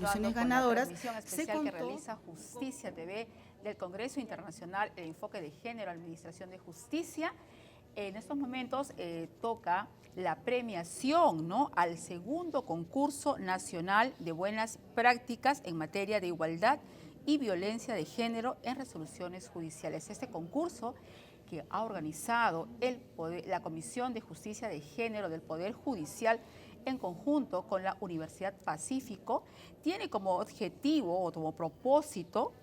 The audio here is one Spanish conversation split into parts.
resoluciones ganadoras, Transmisión se especial que contó realiza Justicia TV del Congreso Internacional El Enfoque de Género, Administración de Justicia. En estos momentos toca la premiación, ¿no?, al segundo concurso nacional de buenas prácticas en materia de igualdad y violencia de género en resoluciones judiciales. Este concurso, que ha organizado la Comisión de Justicia de Género del Poder Judicial en conjunto con la Universidad Pacífico, tiene como objetivo o como propósito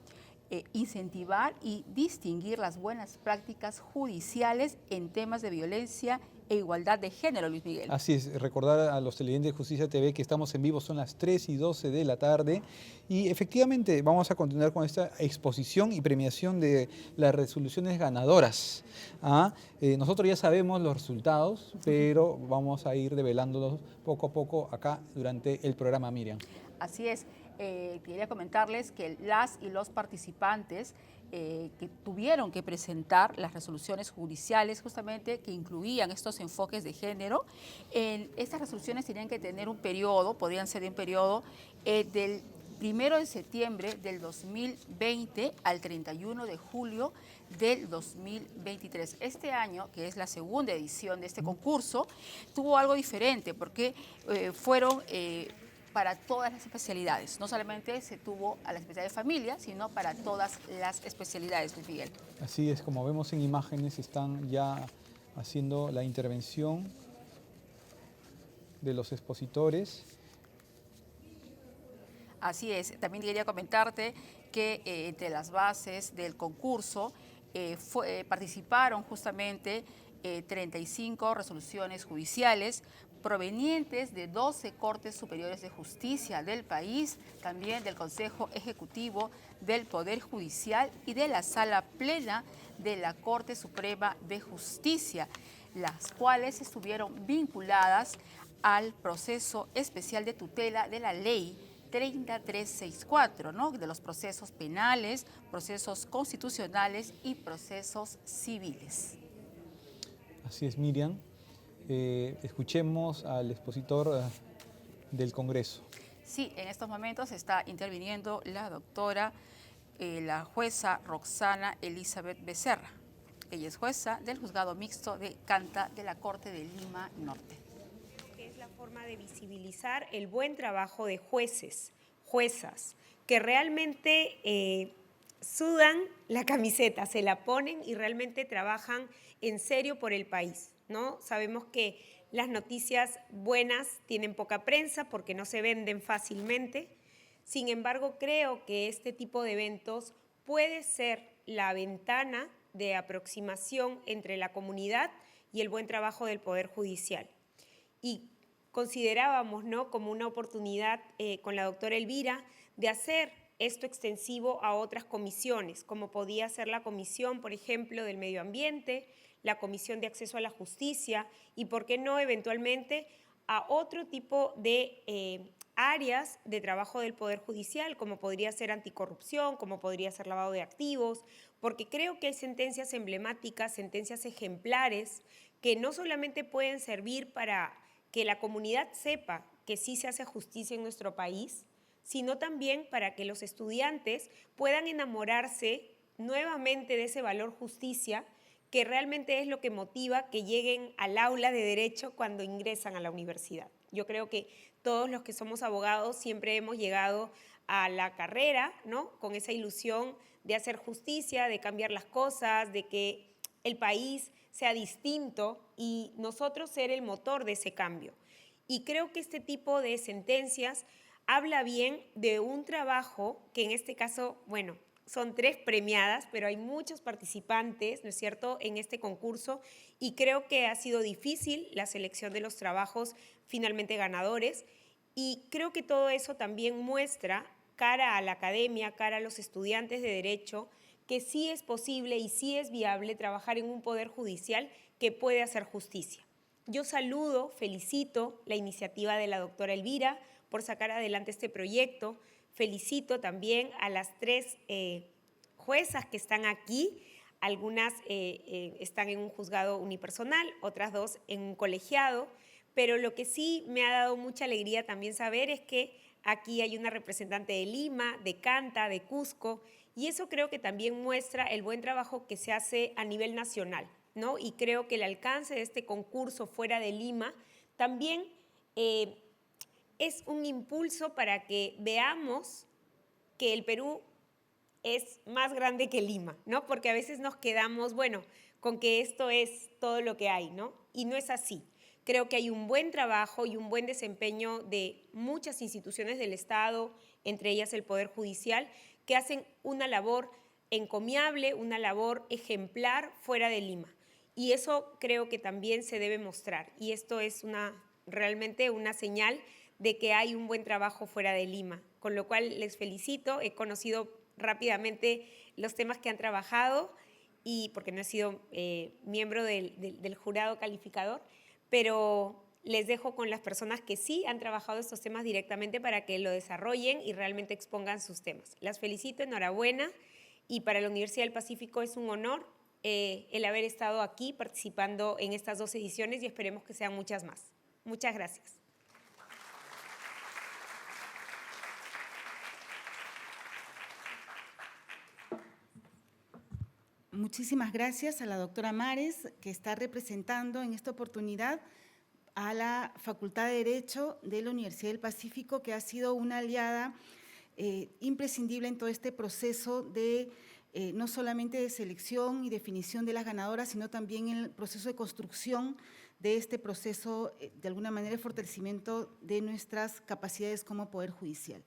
incentivar y distinguir las buenas prácticas judiciales en temas de violencia e igualdad de género, Luis Miguel. Así es, recordar a los televidentes de Justicia TV que estamos en vivo, son las 3:12 de la tarde y efectivamente vamos a continuar con esta exposición y premiación de las resoluciones ganadoras. Nosotros ya sabemos los resultados, pero vamos a ir develándolos poco a poco acá durante el programa, Miriam. Así es. Quería comentarles que las y los participantes que tuvieron que presentar las resoluciones judiciales justamente que incluían estos enfoques de género, estas resoluciones tenían que tener un periodo, podrían ser de un periodo del 1 de septiembre del 2020 al 31 de julio del 2023. Este año, que es la segunda edición de este concurso, tuvo algo diferente porque fueron para todas las especialidades. No solamente se tuvo a la especialidad de familia, sino para todas las especialidades, Luis Miguel. Así es, como vemos en imágenes, están ya haciendo la intervención de los expositores. Así es, también quería comentarte que entre las bases del concurso participaron justamente 35 resoluciones judiciales provenientes de 12 Cortes Superiores de Justicia del país, también del Consejo Ejecutivo del Poder Judicial y de la Sala Plena de la Corte Suprema de Justicia, las cuales estuvieron vinculadas al proceso especial de tutela de la Ley 3364, ¿no?, de los procesos penales, procesos constitucionales y procesos civiles. Así es, Miriam. Escuchemos al expositor del Congreso. Sí, en estos momentos está interviniendo la doctora, la jueza Roxana Elizabeth Becerra. Ella es jueza del Juzgado Mixto de Canta de la Corte de Lima Norte. Es la forma de visibilizar el buen trabajo de jueces, juezas, que realmente sudan la camiseta, se la ponen y realmente trabajan en serio por el país, ¿no? Sabemos que las noticias buenas tienen poca prensa porque no se venden fácilmente. Sin embargo, creo que este tipo de eventos puede ser la ventana de aproximación entre la comunidad y el buen trabajo del Poder Judicial. Y considerábamos, ¿no?, como una oportunidad con la doctora Elvira de hacer esto extensivo a otras comisiones, como podía ser la comisión, por ejemplo, del medio ambiente, la comisión de acceso a la justicia y, por qué no, eventualmente a otro tipo de áreas de trabajo del Poder Judicial, como podría ser anticorrupción, como podría ser lavado de activos, porque creo que hay sentencias emblemáticas, sentencias ejemplares, que no solamente pueden servir para que la comunidad sepa que sí se hace justicia en nuestro país, sino también para que los estudiantes puedan enamorarse nuevamente de ese valor justicia, que realmente es lo que motiva que lleguen al aula de derecho cuando ingresan a la universidad. Yo creo que todos los que somos abogados siempre hemos llegado a la carrera, ¿no?, con esa ilusión de hacer justicia, de cambiar las cosas, de que el país sea distinto y nosotros ser el motor de ese cambio. Y creo que este tipo de sentencias habla bien de un trabajo que en este caso, bueno, son 3 premiadas, pero hay muchos participantes, ¿no es cierto?, en este concurso, y creo que ha sido difícil la selección de los trabajos finalmente ganadores, y creo que todo eso también muestra, cara a la academia, cara a los estudiantes de Derecho, que sí es posible y sí es viable trabajar en un poder judicial que puede hacer justicia. Yo saludo, felicito la iniciativa de la doctora Elvira por sacar adelante este proyecto. Felicito también a las 3 juezas que están aquí. Algunas están en un juzgado unipersonal, otras 2 en un colegiado. Pero lo que sí me ha dado mucha alegría también saber es que Aquí hay una representante de Lima, de Canta, de Cusco, y eso creo que también muestra el buen trabajo que se hace a nivel nacional, ¿no? Y creo que el alcance de este concurso fuera de Lima también es un impulso para que veamos que el Perú es más grande que Lima, ¿no? Porque a veces nos quedamos, bueno, con que esto es todo lo que hay, ¿no? Y no es así. Creo que hay un buen trabajo y un buen desempeño de muchas instituciones del Estado, entre ellas el Poder Judicial, que hacen una labor encomiable, una labor ejemplar fuera de Lima. Y eso creo que también se debe mostrar. Y esto es realmente una señal de que hay un buen trabajo fuera de Lima. Con lo cual les felicito, he conocido rápidamente los temas que han trabajado, y porque no he sido miembro del jurado calificador, pero les dejo con las personas que sí han trabajado estos temas directamente para que lo desarrollen y realmente expongan sus temas. Las felicito, enhorabuena, y para la Universidad del Pacífico es un honor el haber estado aquí participando en estas 2 ediciones, y esperemos que sean muchas más. Muchas gracias. Muchísimas gracias a la doctora Mares, que está representando en esta oportunidad a la Facultad de Derecho de la Universidad del Pacífico, que ha sido una aliada imprescindible en todo este proceso de no solamente de selección y definición de las ganadoras, sino también en el proceso de construcción de este proceso, de alguna manera, de fortalecimiento de nuestras capacidades como Poder Judicial.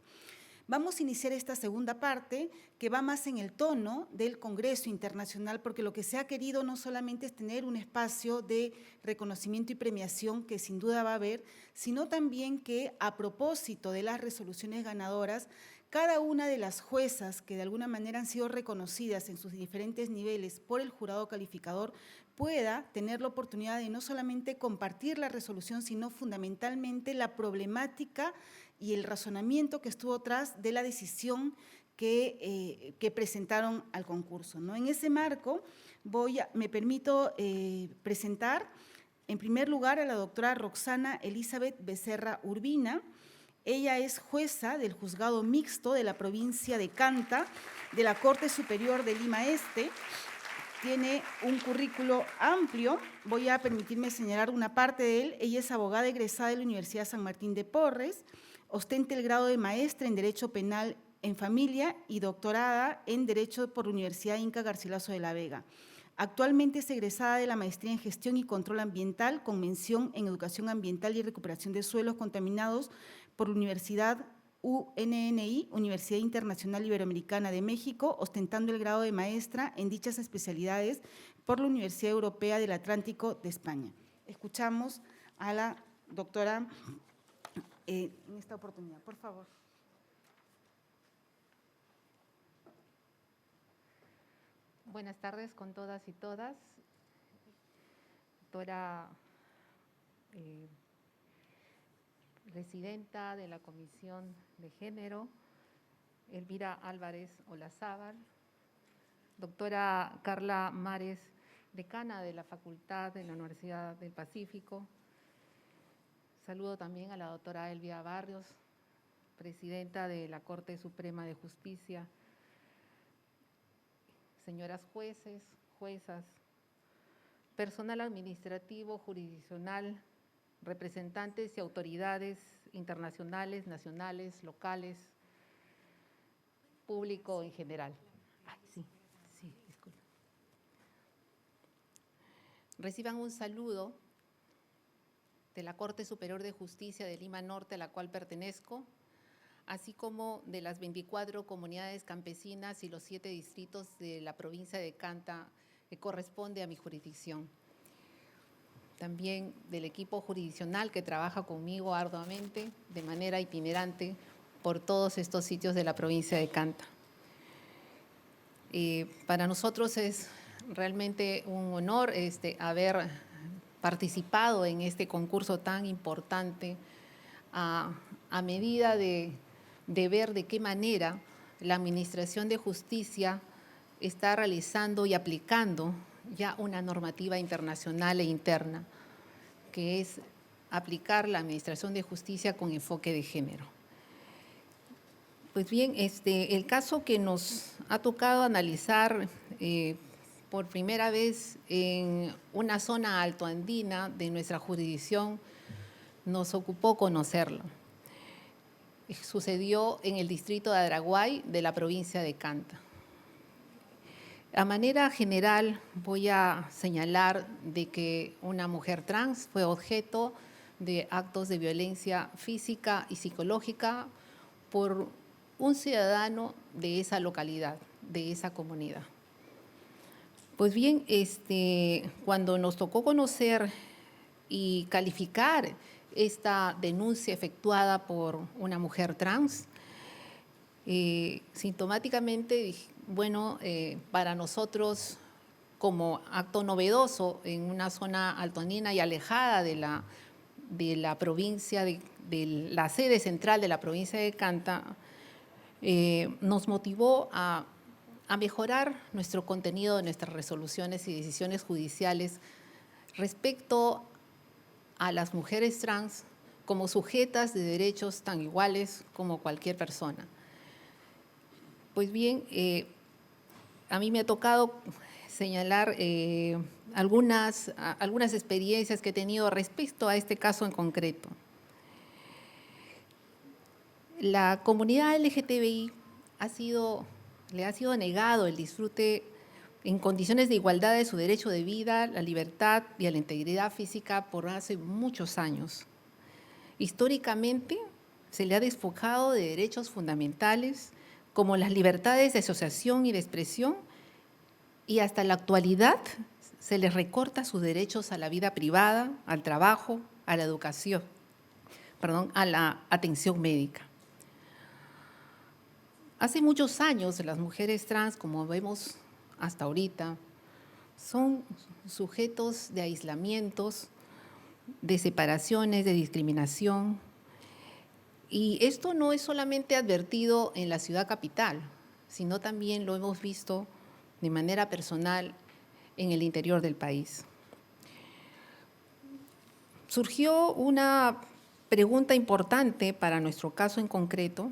Vamos a iniciar esta segunda parte, que va más en el tono del Congreso Internacional, porque lo que se ha querido no solamente es tener un espacio de reconocimiento y premiación, que sin duda va a haber, sino también que, a propósito de las resoluciones ganadoras, cada una de las juezas que de alguna manera han sido reconocidas en sus diferentes niveles por el jurado calificador pueda tener la oportunidad de no solamente compartir la resolución, sino fundamentalmente la problemática y el razonamiento que estuvo tras de la decisión que presentaron al concurso, ¿no? En ese marco me permito presentar en primer lugar a la doctora Roxana Elizabeth Becerra Urbina. Ella es jueza del Juzgado Mixto de la provincia de Canta, de la Corte Superior de Lima Este. Tiene un currículo amplio, voy a permitirme señalar una parte de él. Ella es abogada egresada de la Universidad San Martín de Porres, ostenta el grado de maestra en Derecho Penal en Familia y doctorada en Derecho por la Universidad Inca Garcilaso de la Vega. Actualmente es egresada de la Maestría en Gestión y Control Ambiental con mención en Educación Ambiental y Recuperación de Suelos Contaminados por la Universidad UNNI, Universidad Internacional Iberoamericana de México, ostentando el grado de maestra en dichas especialidades por la Universidad Europea del Atlántico de España. Escuchamos a la doctora en esta oportunidad, por favor. Buenas tardes con todas y todas. Doctora presidenta de la Comisión de Género, Elvira Álvarez Olazábal, doctora Carla Mares, decana de la Facultad de la Universidad del Pacífico. Saludo también a la doctora Elvia Barrios, presidenta de la Corte Suprema de Justicia, señoras jueces, juezas, personal administrativo, jurisdiccional, representantes y autoridades internacionales, nacionales, locales, público en general. Ay, sí, disculpa. Reciban un saludo de la Corte Superior de Justicia de Lima Norte, a la cual pertenezco, así como de las 24 comunidades campesinas y los 7 distritos de la provincia de Canta, que corresponde a mi jurisdicción. También del equipo jurisdiccional que trabaja conmigo arduamente, de manera itinerante, por todos estos sitios de la provincia de Canta. Para nosotros es realmente un honor haber participado en este concurso tan importante, a medida de ver de qué manera la Administración de Justicia está realizando y aplicando ya una normativa internacional e interna, que es aplicar la Administración de Justicia con enfoque de género. Pues bien, el caso que nos ha tocado analizar por primera vez en una zona altoandina de nuestra jurisdicción, nos ocupó conocerlo. Sucedió en el distrito de Adraguay de la provincia de Canta. A manera general voy a señalar de que una mujer trans fue objeto de actos de violencia física y psicológica por un ciudadano de esa localidad, de esa comunidad. Pues bien, cuando nos tocó conocer y calificar esta denuncia efectuada por una mujer trans, sintomáticamente, bueno, para nosotros como acto novedoso en una zona altoandina y alejada de la provincia, de la sede central de la provincia de Canta, nos motivó a mejorar nuestro contenido de nuestras resoluciones y decisiones judiciales respecto a las mujeres trans como sujetas de derechos tan iguales como cualquier persona. Pues bien, a mí me ha tocado señalar algunas experiencias que he tenido respecto a este caso en concreto. La comunidad LGTBI le ha sido negado el disfrute en condiciones de igualdad de su derecho de vida, la libertad y a la integridad física por hace muchos años. Históricamente se le ha despojado de derechos fundamentales como las libertades de asociación y de expresión, y hasta la actualidad se les recorta sus derechos a la vida privada, al trabajo, a la educación, a la atención médica. Hace muchos años las mujeres trans, como vemos hasta ahorita, son sujetos de aislamientos, de separaciones, de discriminación. Y esto no es solamente advertido en la ciudad capital, sino también lo hemos visto de manera personal en el interior del país. Surgió una pregunta importante para nuestro caso en concreto: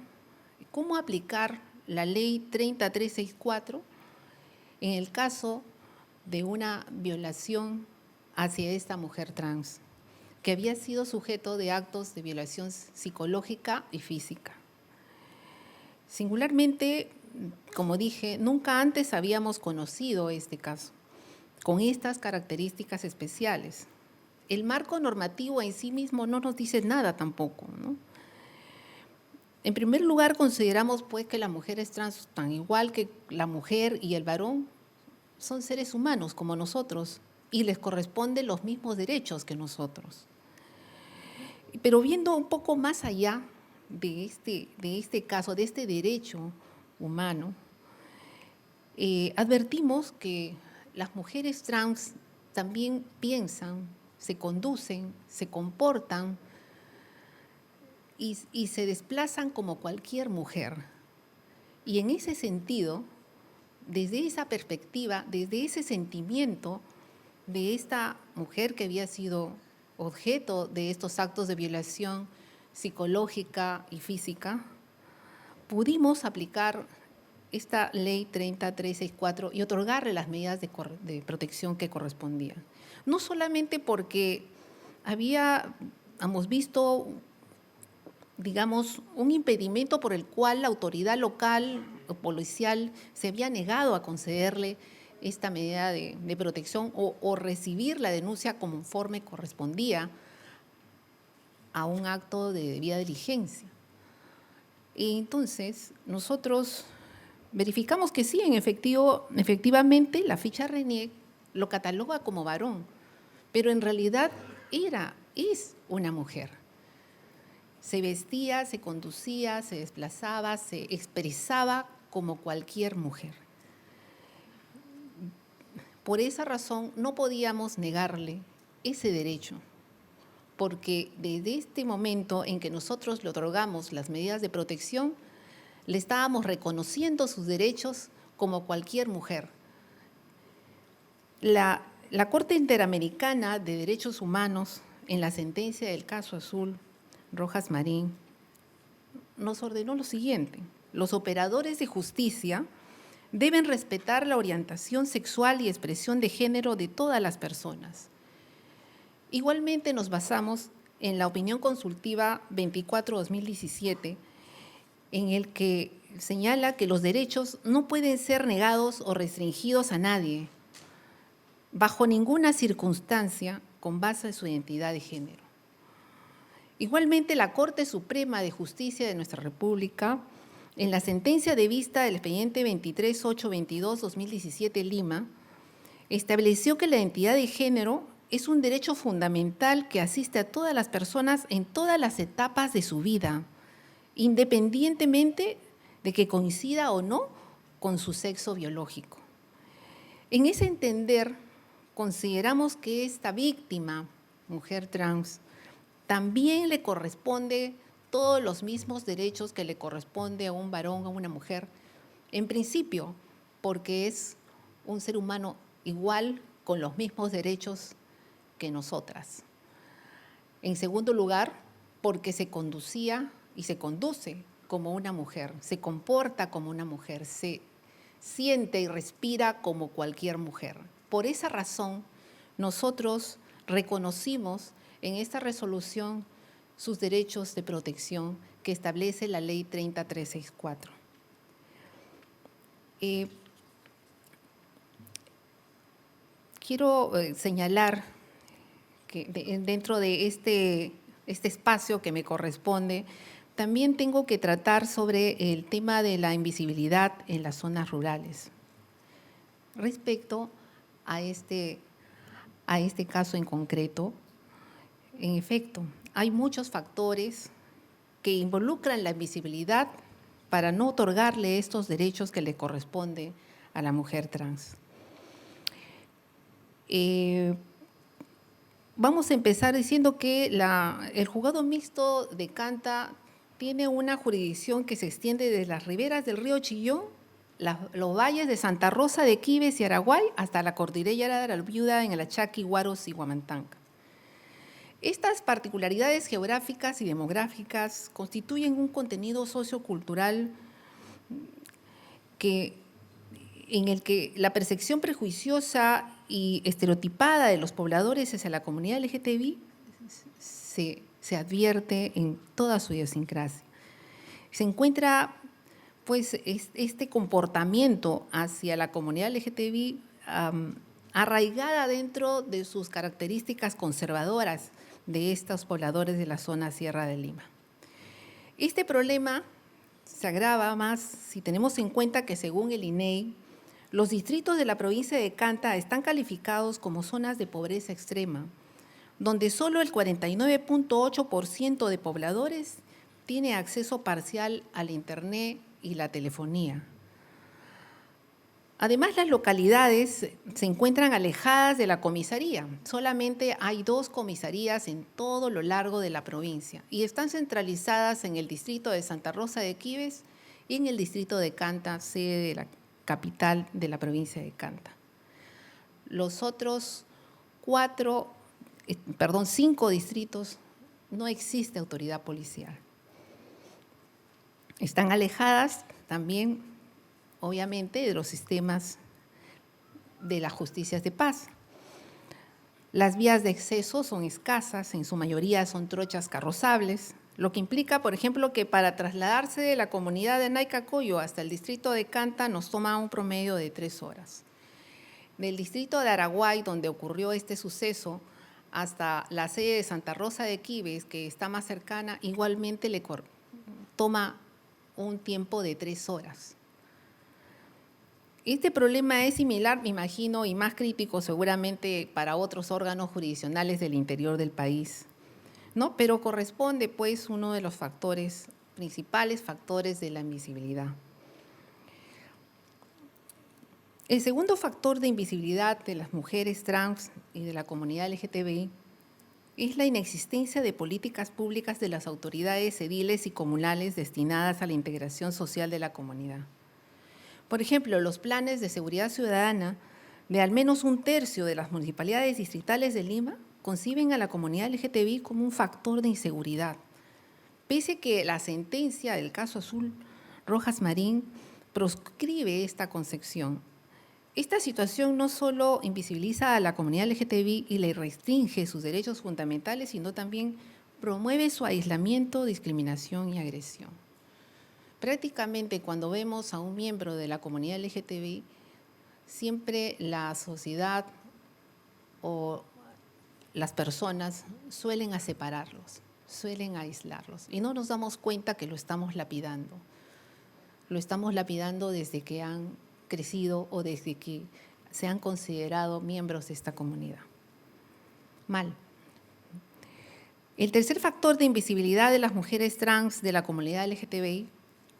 ¿cómo aplicar la ley 30364 en el caso de una violación hacia esta mujer trans, que había sido sujeto de actos de violación psicológica y física? Singularmente, como dije, nunca antes habíamos conocido este caso, con estas características especiales. El marco normativo en sí mismo no nos dice nada tampoco, ¿no? En primer lugar, consideramos pues que las mujeres trans, tan igual que la mujer y el varón, son seres humanos como nosotros y les corresponden los mismos derechos que nosotros. Pero viendo un poco más allá de este caso, de este derecho humano, advertimos que las mujeres trans también piensan, se conducen, se comportan y se desplazan como cualquier mujer. Y en ese sentido, desde esa perspectiva, desde ese sentimiento de esta mujer que había sido objeto de estos actos de violación psicológica y física, pudimos aplicar esta ley 30364 y otorgarle las medidas de protección que correspondían. No solamente porque habíamos visto, digamos, un impedimento por el cual la autoridad local o policial se había negado a concederle esta medida de protección o recibir la denuncia conforme correspondía a un acto de debida diligencia. Y entonces nosotros verificamos que sí, efectivamente la ficha RENIEC lo cataloga como varón, pero en realidad es una mujer. Se vestía, se conducía, se desplazaba, se expresaba como cualquier mujer. Por esa razón no podíamos negarle ese derecho, porque desde este momento en que nosotros le otorgamos las medidas de protección, le estábamos reconociendo sus derechos como cualquier mujer. La Corte Interamericana de Derechos Humanos, en la sentencia del caso Azul Rojas Marín, nos ordenó lo siguiente: los operadores de justicia deben respetar la orientación sexual y expresión de género de todas las personas. Igualmente nos basamos en la opinión consultiva 24/2017, en el que señala que los derechos no pueden ser negados o restringidos a nadie, bajo ninguna circunstancia, con base en su identidad de género. Igualmente, la Corte Suprema de Justicia de nuestra República, en la sentencia de vista del expediente 23822-2017 Lima, estableció que la identidad de género es un derecho fundamental que asiste a todas las personas en todas las etapas de su vida, independientemente de que coincida o no con su sexo biológico. En ese entender, consideramos que esta víctima, mujer trans, también le corresponde todos los mismos derechos que le corresponde a un varón o a una mujer, en principio, porque es un ser humano igual, con los mismos derechos que nosotras. En segundo lugar, porque se conducía y se conduce como una mujer, se comporta como una mujer, se siente y respira como cualquier mujer. Por esa razón, nosotros reconocimos en esta resolución sus derechos de protección que establece la Ley 30364. Quiero señalar que dentro de este espacio que me corresponde, también tengo que tratar sobre el tema de la invisibilidad en las zonas rurales. Respecto a este caso en concreto, en efecto, hay muchos factores que involucran la invisibilidad para no otorgarle estos derechos que le corresponden a la mujer trans. Vamos a empezar diciendo que el juzgado mixto de Canta tiene una jurisdicción que se extiende desde las riberas del río Chillón, los valles de Santa Rosa de Quibes y Araguay, hasta la cordillera de la Viuda en el Achaqui, Huaros y Huamantanga. Estas particularidades geográficas y demográficas constituyen un contenido sociocultural en el que la percepción prejuiciosa y estereotipada de los pobladores hacia la comunidad LGTBI se advierte en toda su idiosincrasia. Se encuentra, pues, este comportamiento hacia la comunidad LGTBI arraigada dentro de sus características conservadoras de estos pobladores de la zona Sierra de Lima. Este problema se agrava más si tenemos en cuenta que, según el INEI, los distritos de la provincia de Canta están calificados como zonas de pobreza extrema, donde solo el 49.8% de pobladores tiene acceso parcial al internet y la telefonía. Además, las localidades se encuentran alejadas de la comisaría. Solamente hay 2 comisarías en todo lo largo de la provincia y están centralizadas en el distrito de Santa Rosa de Quibes y en el distrito de Canta, sede de la capital de la provincia de Canta. Los otros 5 distritos no existe autoridad policial. Están alejadas también, obviamente, de los sistemas de las justicias de paz. Las vías de acceso son escasas, en su mayoría son trochas carrozables, lo que implica, por ejemplo, que para trasladarse de la comunidad de Naycacoyo hasta el distrito de Canta nos toma un promedio de 3 horas. Del distrito de Araguay, donde ocurrió este suceso, hasta la sede de Santa Rosa de Quibes, que está más cercana, igualmente le toma un tiempo de 3 horas. Este problema es similar, me imagino, y más crítico seguramente para otros órganos jurisdiccionales del interior del país, ¿no? Pero corresponde, pues, uno de los principales factores de la invisibilidad. El segundo factor de invisibilidad de las mujeres trans y de la comunidad LGTBI es la inexistencia de políticas públicas de las autoridades ediles y comunales destinadas a la integración social de la comunidad. Por ejemplo, los planes de seguridad ciudadana de al menos 1/3 de las municipalidades distritales de Lima conciben a la comunidad LGTBI como un factor de inseguridad, pese que la sentencia del caso Azul Rojas Marín proscribe esta concepción. Esta situación no solo invisibiliza a la comunidad LGTBI y le restringe sus derechos fundamentales, sino también promueve su aislamiento, discriminación y agresión. Prácticamente cuando vemos a un miembro de la comunidad LGTBI, siempre la sociedad o las personas suelen separarlos, suelen aislarlos y no nos damos cuenta que lo estamos lapidando. Lo estamos lapidando desde que han crecido o desde que se han considerado miembros de esta comunidad. Mal. El tercer factor de invisibilidad de las mujeres trans de la comunidad LGTBI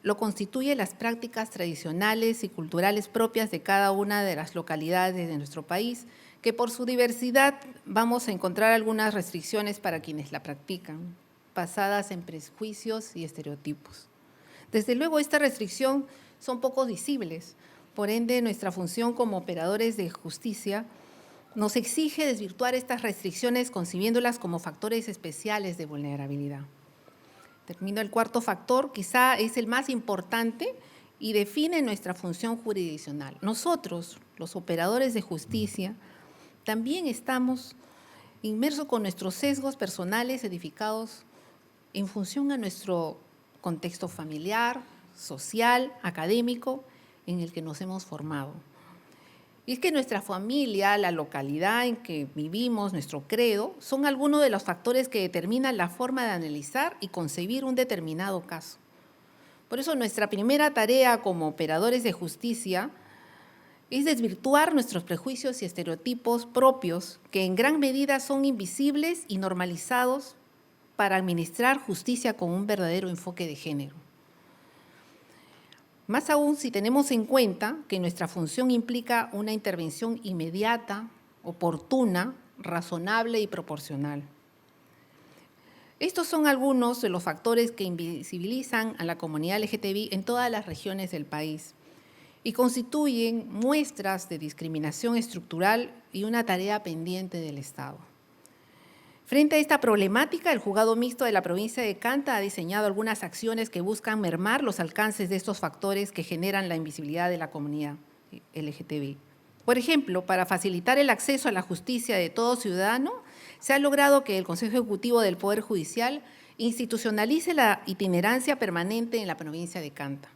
lo constituye las prácticas tradicionales y culturales propias de cada una de las localidades de nuestro país, que por su diversidad vamos a encontrar algunas restricciones para quienes la practican, basadas en prejuicios y estereotipos. Desde luego, esta restricción son poco visibles, por ende, nuestra función como operadores de justicia nos exige desvirtuar estas restricciones concibiéndolas como factores especiales de vulnerabilidad. Termino el cuarto factor, quizá es el más importante y define nuestra función jurisdiccional. Nosotros, los operadores de justicia, también estamos inmersos con nuestros sesgos personales edificados en función a nuestro contexto familiar, social, académico, en el que nos hemos formado. Y es que nuestra familia, la localidad en que vivimos, nuestro credo, son algunos de los factores que determinan la forma de analizar y concebir un determinado caso. Por eso nuestra primera tarea como operadores de justicia es desvirtuar nuestros prejuicios y estereotipos propios que en gran medida son invisibles y normalizados para administrar justicia con un verdadero enfoque de género. Más aún si tenemos en cuenta que nuestra función implica una intervención inmediata, oportuna, razonable y proporcional. Estos son algunos de los factores que invisibilizan a la comunidad LGTBI en todas las regiones del país y constituyen muestras de discriminación estructural y una tarea pendiente del Estado. Frente a esta problemática, el Juzgado Mixto de la provincia de Canta ha diseñado algunas acciones que buscan mermar los alcances de estos factores que generan la invisibilidad de la comunidad LGTBI. Por ejemplo, para facilitar el acceso a la justicia de todo ciudadano, se ha logrado que el Consejo Ejecutivo del Poder Judicial institucionalice la itinerancia permanente en la provincia de Canta.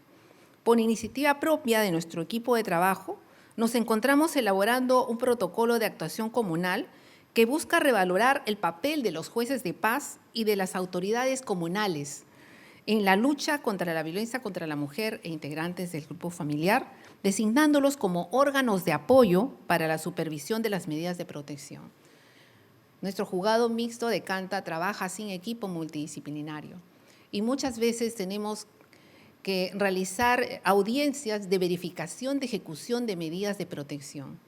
Por iniciativa propia de nuestro equipo de trabajo, nos encontramos elaborando un protocolo de actuación comunal que busca revalorar el papel de los jueces de paz y de las autoridades comunales en la lucha contra la violencia contra la mujer e integrantes del grupo familiar, designándolos como órganos de apoyo para la supervisión de las medidas de protección. Nuestro Juzgado Mixto de Canta trabaja sin equipo multidisciplinario y muchas veces tenemos que realizar audiencias de verificación de ejecución de medidas de protección.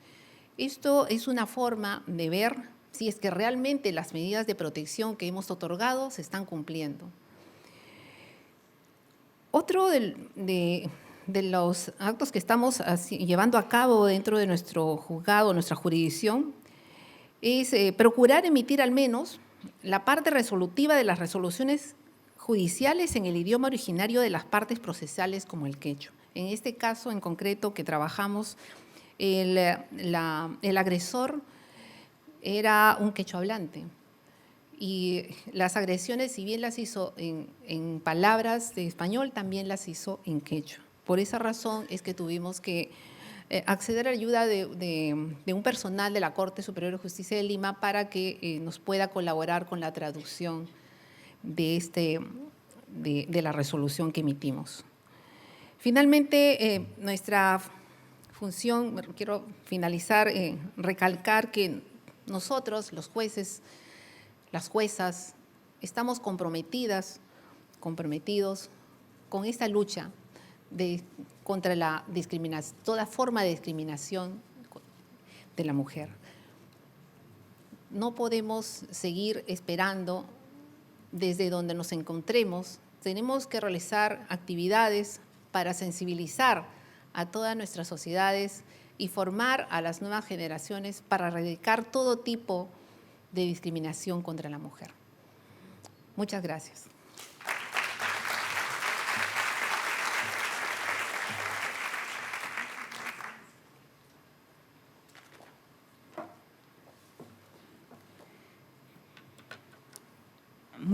Esto es una forma de ver si es que realmente las medidas de protección que hemos otorgado se están cumpliendo. Otro de los actos que estamos llevando a cabo dentro de nuestro juzgado, nuestra jurisdicción, es procurar emitir al menos la parte resolutiva de las resoluciones judiciales en el idioma originario de las partes procesales como el quechua. En este caso en concreto que trabajamos, el agresor era un quechua hablante y las agresiones, si bien las hizo en palabras de español, también las hizo en quechua. Por esa razón es que tuvimos que acceder a la ayuda de un personal de la Corte Superior de Justicia de Lima para que nos pueda colaborar con la traducción de la resolución que emitimos. Finalmente, nuestra función, quiero finalizar, recalcar que nosotros, los jueces, las juezas, estamos comprometidos con esta lucha contra la discriminación, toda forma de discriminación de la mujer. No podemos seguir esperando desde donde nos encontremos. Tenemos que realizar actividades para sensibilizar a todas nuestras sociedades y formar a las nuevas generaciones para erradicar todo tipo de discriminación contra la mujer. Muchas gracias.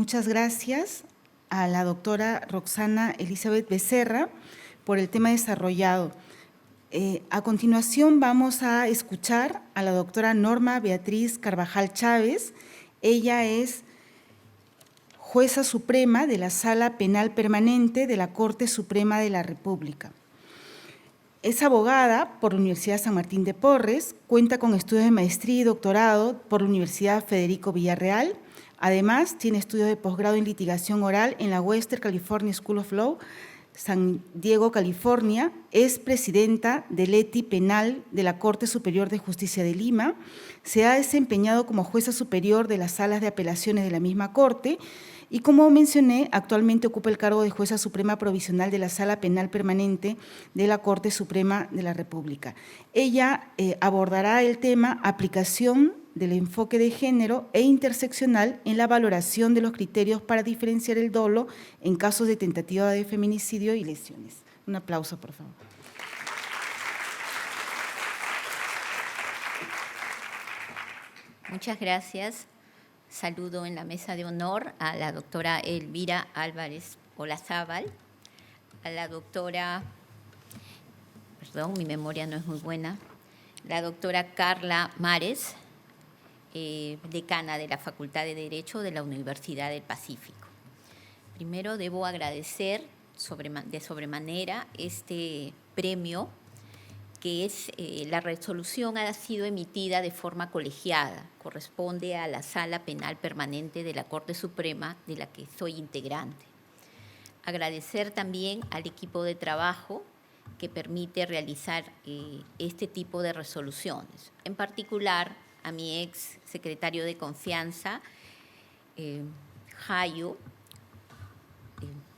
Muchas gracias a la doctora Roxana Elizabeth Becerra por el tema desarrollado. A continuación vamos a escuchar a la doctora Norma Beatriz Carvajal Chávez. Ella es jueza suprema de la Sala Penal Permanente de la Corte Suprema de la República. Es abogada por la Universidad San Martín de Porres, cuenta con estudios de maestría y doctorado por la Universidad Federico Villarreal. Además, tiene estudios de posgrado en litigación oral en la Western California School of Law, San Diego, California. Es presidenta del ETI Penal de la Corte Superior de Justicia de Lima. Se ha desempeñado como jueza superior de las salas de apelaciones de la misma Corte y, como mencioné, actualmente ocupa el cargo de jueza suprema provisional de la Sala Penal Permanente de la Corte Suprema de la República. Ella abordará el tema aplicación del enfoque de género e interseccional en la valoración de los criterios para diferenciar el dolo en casos de tentativa de feminicidio y lesiones. Un aplauso, por favor. Muchas gracias. Saludo en la mesa de honor a la doctora Elvira Álvarez Olazábal, a la doctora, perdón, mi memoria no es muy buena, la doctora Carla Mares, decana de la Facultad de Derecho de la Universidad del Pacífico. Primero debo agradecer de sobremanera este premio, que es la resolución ha sido emitida de forma colegiada, corresponde a la Sala Penal Permanente de la Corte Suprema, de la que soy integrante. Agradecer también al equipo de trabajo que permite realizar este tipo de resoluciones, en particular a mi ex secretario de confianza, Jayo,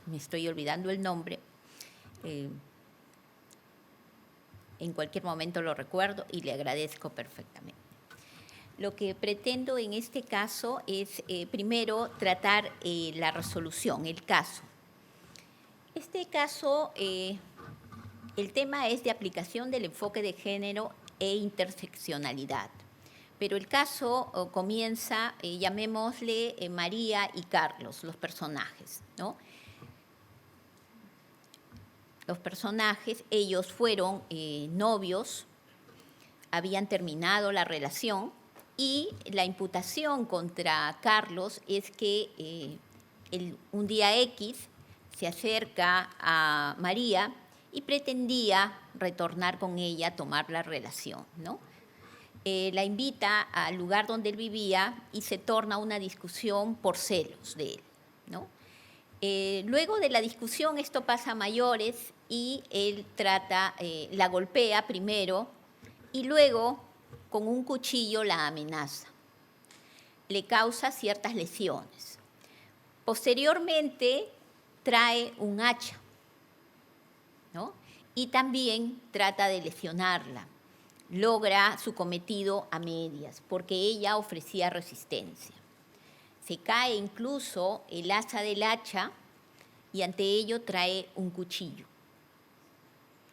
me estoy olvidando el nombre, en cualquier momento lo recuerdo y le agradezco perfectamente. Lo que pretendo en este caso es, primero, tratar la resolución, el caso. Este caso, el tema es de aplicación del enfoque de género e interseccionalidad. Pero el caso comienza, llamémosle María y Carlos, los personajes, ¿no? Los personajes, ellos fueron novios, habían terminado la relación y la imputación contra Carlos es que un día X se acerca a María y pretendía retornar con ella a tomar la relación, ¿no? La invita al lugar donde él vivía y se torna una discusión por celos de él, ¿no? Luego de la discusión esto pasa a mayores y él la golpea primero y luego con un cuchillo la amenaza. Le causa ciertas lesiones. Posteriormente trae un hacha, ¿no? Y también trata de lesionarla. Logra su cometido a medias, porque ella ofrecía resistencia. Se cae incluso el asa del hacha y ante ello trae un cuchillo,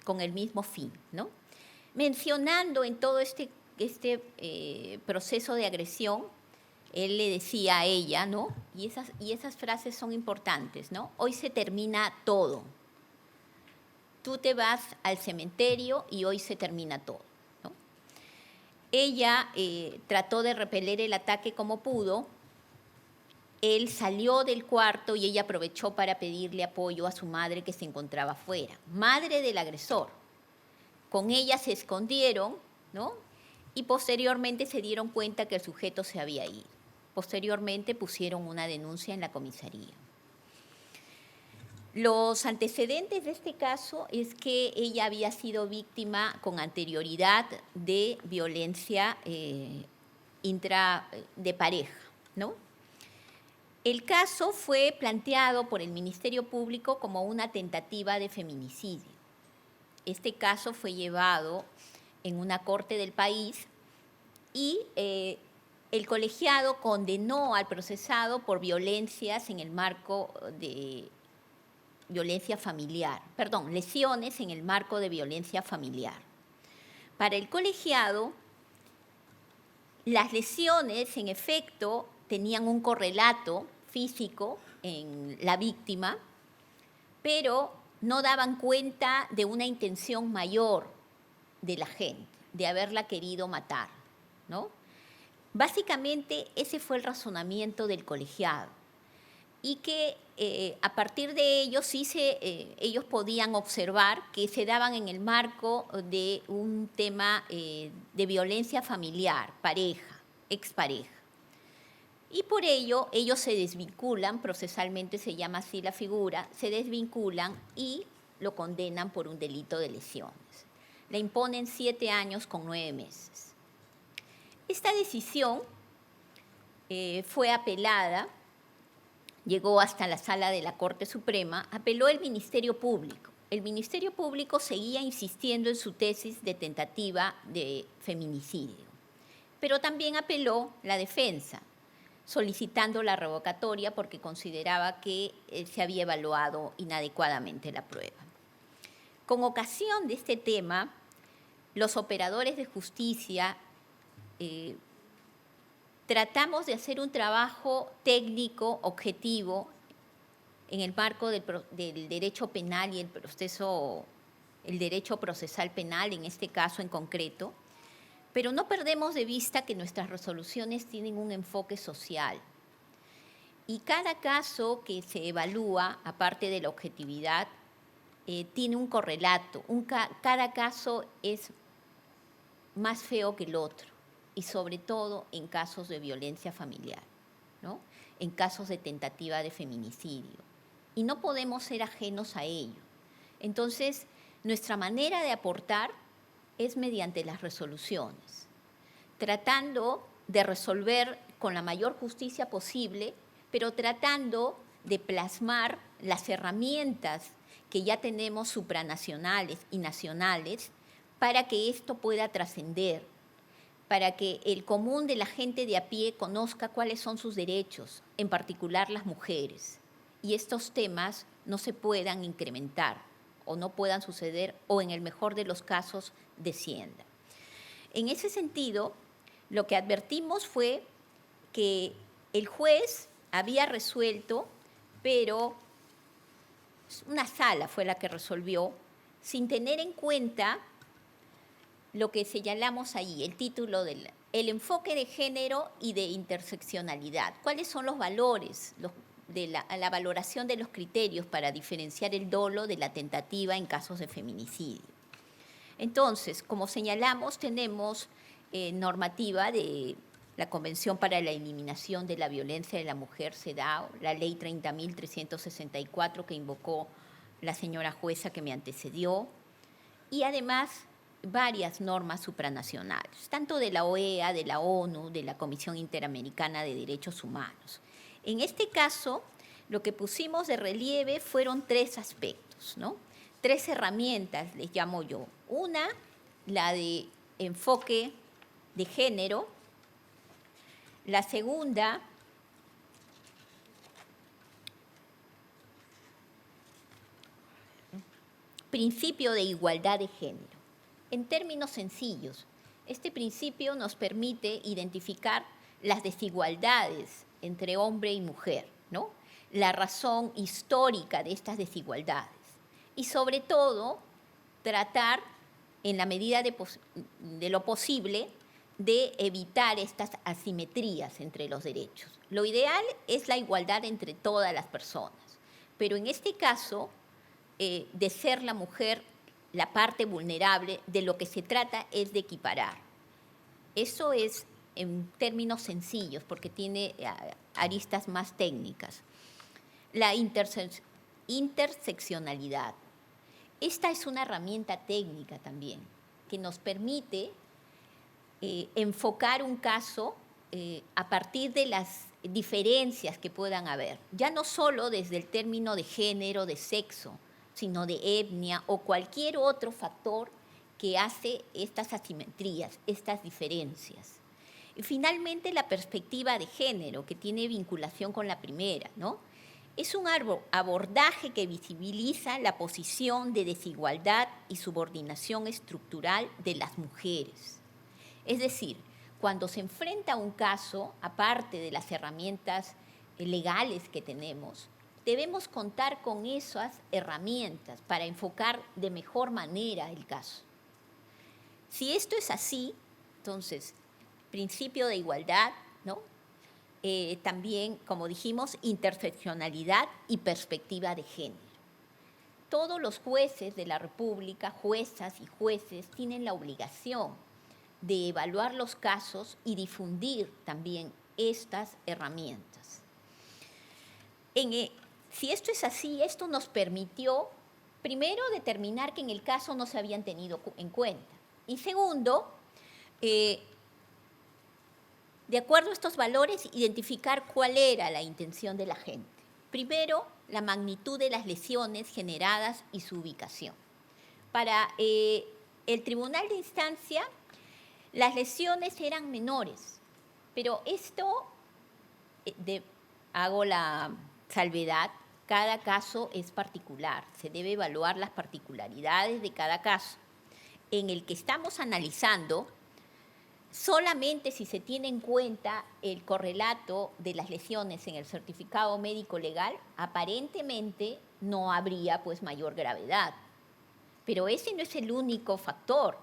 con el mismo fin, ¿no? Mencionando en todo este proceso de agresión, él le decía a ella, ¿no? Y esas frases son importantes, ¿no? Hoy se termina todo. Tú te vas al cementerio y hoy se termina todo. Ella trató de repeler el ataque como pudo. Él salió del cuarto y ella aprovechó para pedirle apoyo a su madre que se encontraba afuera, madre del agresor. Con ella se escondieron, ¿no? Y posteriormente se dieron cuenta que el sujeto se había ido. Posteriormente pusieron una denuncia en la comisaría. Los antecedentes de este caso es que ella había sido víctima con anterioridad de violencia de pareja, ¿no? El caso fue planteado por el Ministerio Público como una tentativa de feminicidio. Este caso fue llevado en una corte del país y el colegiado condenó al procesado por violencias en el marco de violencia familiar, perdón, lesiones en el marco de violencia familiar. Para el colegiado, las lesiones, en efecto, tenían un correlato físico en la víctima, pero no daban cuenta de una intención mayor de la gente, de haberla querido matar, ¿no? Básicamente ese fue el razonamiento del colegiado y que a partir de ello ellos podían observar que se daban en el marco de un tema de violencia familiar, pareja, expareja. Y por ello ellos se desvinculan, procesalmente se llama así la figura, se desvinculan y lo condenan por un delito de lesiones. Le imponen 7 años con 9 meses. Esta decisión fue apelada, llegó hasta la sala de la Corte Suprema, apeló el Ministerio Público. El Ministerio Público seguía insistiendo en su tesis de tentativa de feminicidio, pero también apeló la defensa, solicitando la revocatoria porque consideraba que se había evaluado inadecuadamente la prueba. Con ocasión de este tema, los operadores de justicia tratamos de hacer un trabajo técnico, objetivo, en el marco del derecho penal y el derecho procesal penal, en este caso en concreto, pero no perdemos de vista que nuestras resoluciones tienen un enfoque social. Y cada caso que se evalúa, aparte de la objetividad, tiene un correlato. Cada caso es más feo que el otro, y sobre todo en casos de violencia familiar, ¿no? En casos de tentativa de feminicidio. Y no podemos ser ajenos a ello. Entonces, nuestra manera de aportar es mediante las resoluciones, tratando de resolver con la mayor justicia posible, pero tratando de plasmar las herramientas que ya tenemos supranacionales y nacionales para que esto pueda trascender, para que el común de la gente de a pie conozca cuáles son sus derechos, en particular las mujeres, y estos temas no se puedan incrementar o no puedan suceder, o en el mejor de los casos descienda. En ese sentido, lo que advertimos fue que el juez había resuelto, pero una sala fue la que resolvió, sin tener en cuenta lo que señalamos ahí, el título del enfoque de género y de interseccionalidad. ¿Cuáles son los valores de la valoración de los criterios para diferenciar el dolo de la tentativa en casos de feminicidio? Entonces, como señalamos, tenemos normativa de la Convención para la Eliminación de la Violencia de la Mujer, CEDAW, la Ley 30.364 que invocó la señora jueza que me antecedió, y además varias normas supranacionales, tanto de la OEA, de la ONU, de la Comisión Interamericana de Derechos Humanos. En este caso, lo que pusimos de relieve fueron 3 aspectos, ¿no? 3 herramientas, les llamo yo. Una, la de enfoque de género. La segunda, principio de igualdad de género. En términos sencillos, este principio nos permite identificar las desigualdades entre hombre y mujer, ¿no? La razón histórica de estas desigualdades y, sobre todo, tratar, en la medida de lo posible, de evitar estas asimetrías entre los derechos. Lo ideal es la igualdad entre todas las personas, pero en este caso, de ser la mujer la parte vulnerable, de lo que se trata es de equiparar. Eso es en términos sencillos, porque tiene aristas más técnicas. La interseccionalidad. Esta es una herramienta técnica también, que nos permite enfocar un caso a partir de las diferencias que puedan haber, ya no solo desde el término de género, de sexo, sino de etnia o cualquier otro factor que hace estas asimetrías, estas diferencias. Y finalmente, la perspectiva de género, que tiene vinculación con la primera, ¿no? Es un abordaje que visibiliza la posición de desigualdad y subordinación estructural de las mujeres. Es decir, cuando se enfrenta a un caso, aparte de las herramientas legales que tenemos, debemos contar con esas herramientas para enfocar de mejor manera el caso. Si esto es así, entonces, principio de igualdad, ¿no? También, como dijimos, interseccionalidad y perspectiva de género. Todos los jueces de la República, juezas y jueces, tienen la obligación de evaluar los casos y difundir también estas herramientas. Si esto es así, esto nos permitió, primero, determinar que en el caso no se habían tenido en cuenta. Y segundo, de acuerdo a estos valores, identificar cuál era la intención de la gente. Primero, la magnitud de las lesiones generadas y su ubicación. Para el tribunal de instancia, las lesiones eran menores, pero esto, hago la salvedad, cada caso es particular, se debe evaluar las particularidades de cada caso. En el que estamos analizando, solamente si se tiene en cuenta el correlato de las lesiones en el certificado médico legal, aparentemente no habría pues mayor gravedad. Pero ese no es el único factor,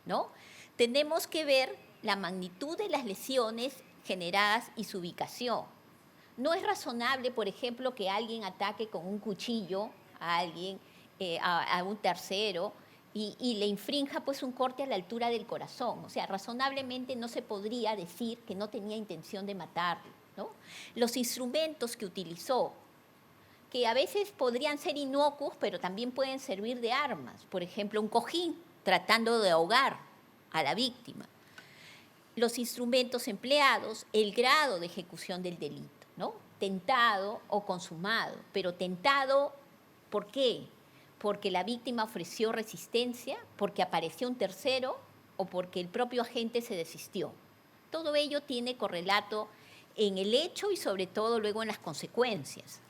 ¿no? Tenemos que ver la magnitud de las lesiones generadas y su ubicación. No es razonable, por ejemplo, que alguien ataque con un cuchillo a alguien, a un tercero, y le infrinja pues un corte a la altura del corazón. O sea, razonablemente no se podría decir que no tenía intención de matarlo, ¿no? Los instrumentos que utilizó, que a veces podrían ser inocuos, pero también pueden servir de armas. Por ejemplo, un cojín, tratando de ahogar a la víctima. Los instrumentos empleados, el grado de ejecución del delito, ¿no? Tentado o consumado. Pero tentado, ¿por qué? Porque la víctima ofreció resistencia, porque apareció un tercero o porque el propio agente se desistió. Todo ello tiene correlato en el hecho y sobre todo luego en las consecuencias.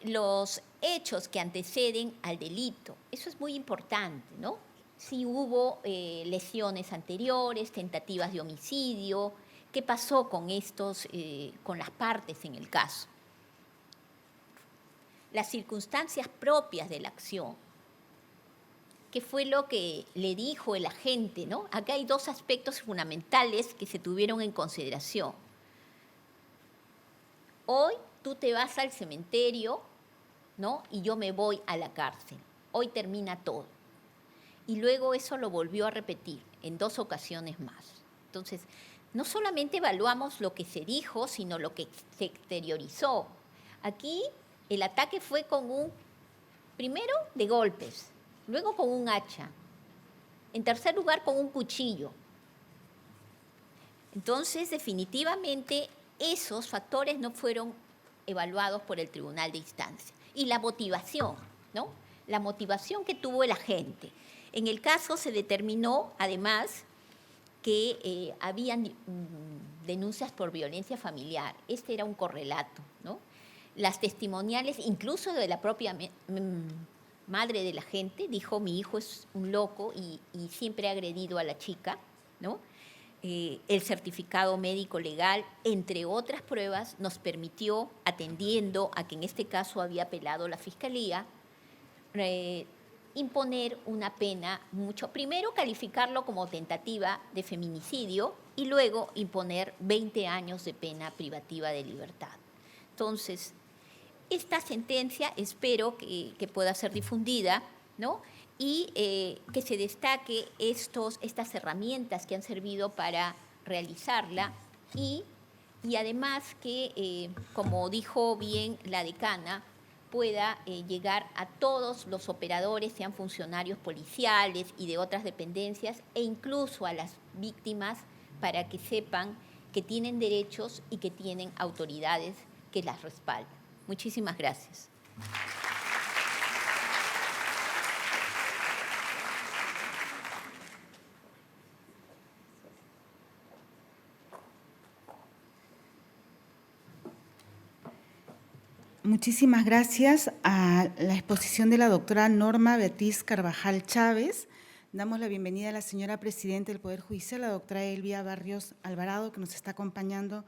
Los hechos que anteceden al delito, eso es muy importante, ¿no? Si hubo lesiones anteriores, tentativas de homicidio, ¿qué pasó con con las partes en el caso? Las circunstancias propias de la acción. ¿Qué fue lo que le dijo el agente, ¿no? Acá hay dos aspectos fundamentales que se tuvieron en consideración. Hoy tú te vas al cementerio, ¿no? Y yo me voy a la cárcel. Hoy termina todo. Y luego eso lo volvió a repetir en 2 ocasiones más. Entonces, no solamente evaluamos lo que se dijo, sino lo que se exteriorizó. Aquí el ataque fue primero de golpes, luego con un hacha, en tercer lugar con un cuchillo. Entonces, definitivamente, esos factores no fueron evaluados por el tribunal de instancia. Y la motivación, ¿no? La motivación que tuvo el agente. En el caso se determinó, además, que habían denuncias por violencia familiar. Este era un correlato, ¿no? Las testimoniales, incluso de la propia madre de la gente, dijo: mi hijo es un loco y siempre ha agredido a la chica, ¿no? El certificado médico legal, entre otras pruebas, nos permitió, atendiendo a que en este caso había apelado la Fiscalía, imponer una pena primero calificarlo como tentativa de feminicidio y luego imponer 20 años de pena privativa de libertad. Entonces, esta sentencia espero que pueda ser difundida, ¿no? Y que se destaque estas herramientas que han servido para realizarla y además que, como dijo bien la decana, pueda llegar a todos los operadores, sean funcionarios policiales y de otras dependencias, e incluso a las víctimas, para que sepan que tienen derechos y que tienen autoridades que las respaldan. Muchísimas gracias. Muchísimas gracias a la exposición de la doctora Norma Beatriz Carvajal Chávez. Damos la bienvenida a la señora presidenta del Poder Judicial, la doctora Elvia Barrios Alvarado, que nos está acompañando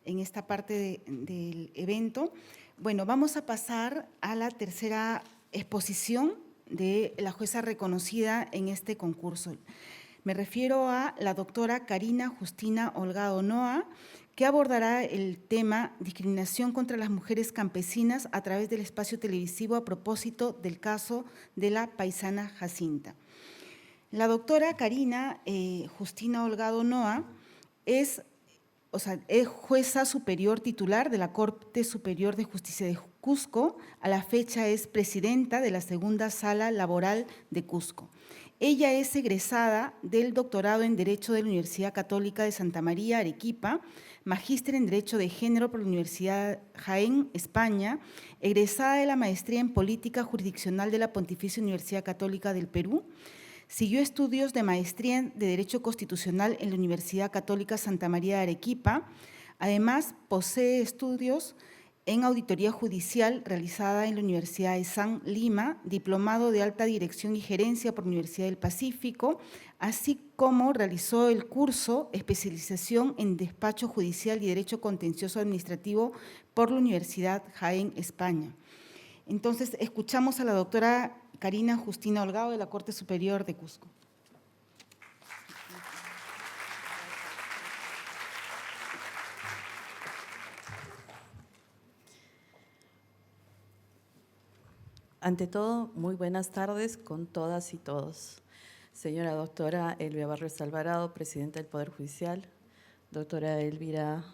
en esta parte del evento. Bueno, vamos a pasar a la tercera exposición de la jueza reconocida en este concurso. Me refiero a la doctora Karina Justina Holgado Noa, que abordará el tema discriminación contra las mujeres campesinas a través del espacio televisivo a propósito del caso de la paisana Jacinta. La doctora Karina Justina Holgado Noa es jueza superior titular de la Corte Superior de Justicia de Cusco. A la fecha es presidenta de la Segunda Sala Laboral de Cusco. Ella es egresada del doctorado en Derecho de la Universidad Católica de Santa María, Arequipa, magíster en Derecho de Género por la Universidad Jaén, España, egresada de la maestría en Política Jurisdiccional de la Pontificia Universidad Católica del Perú. Siguió estudios de maestría de Derecho Constitucional en la Universidad Católica Santa María de Arequipa. Además, posee estudios en Auditoría Judicial realizada en la Universidad de San Lima, diplomado de Alta Dirección y Gerencia por la Universidad del Pacífico, así como realizó el curso Especialización en Despacho Judicial y Derecho Contencioso Administrativo por la Universidad Jaén, España. Entonces, escuchamos a la doctora Karina Justina Holgado de la Corte Superior de Cusco. Ante todo, muy buenas tardes con todas y todos. Señora doctora Elvia Barrios Alvarado, presidenta del Poder Judicial, doctora Elvira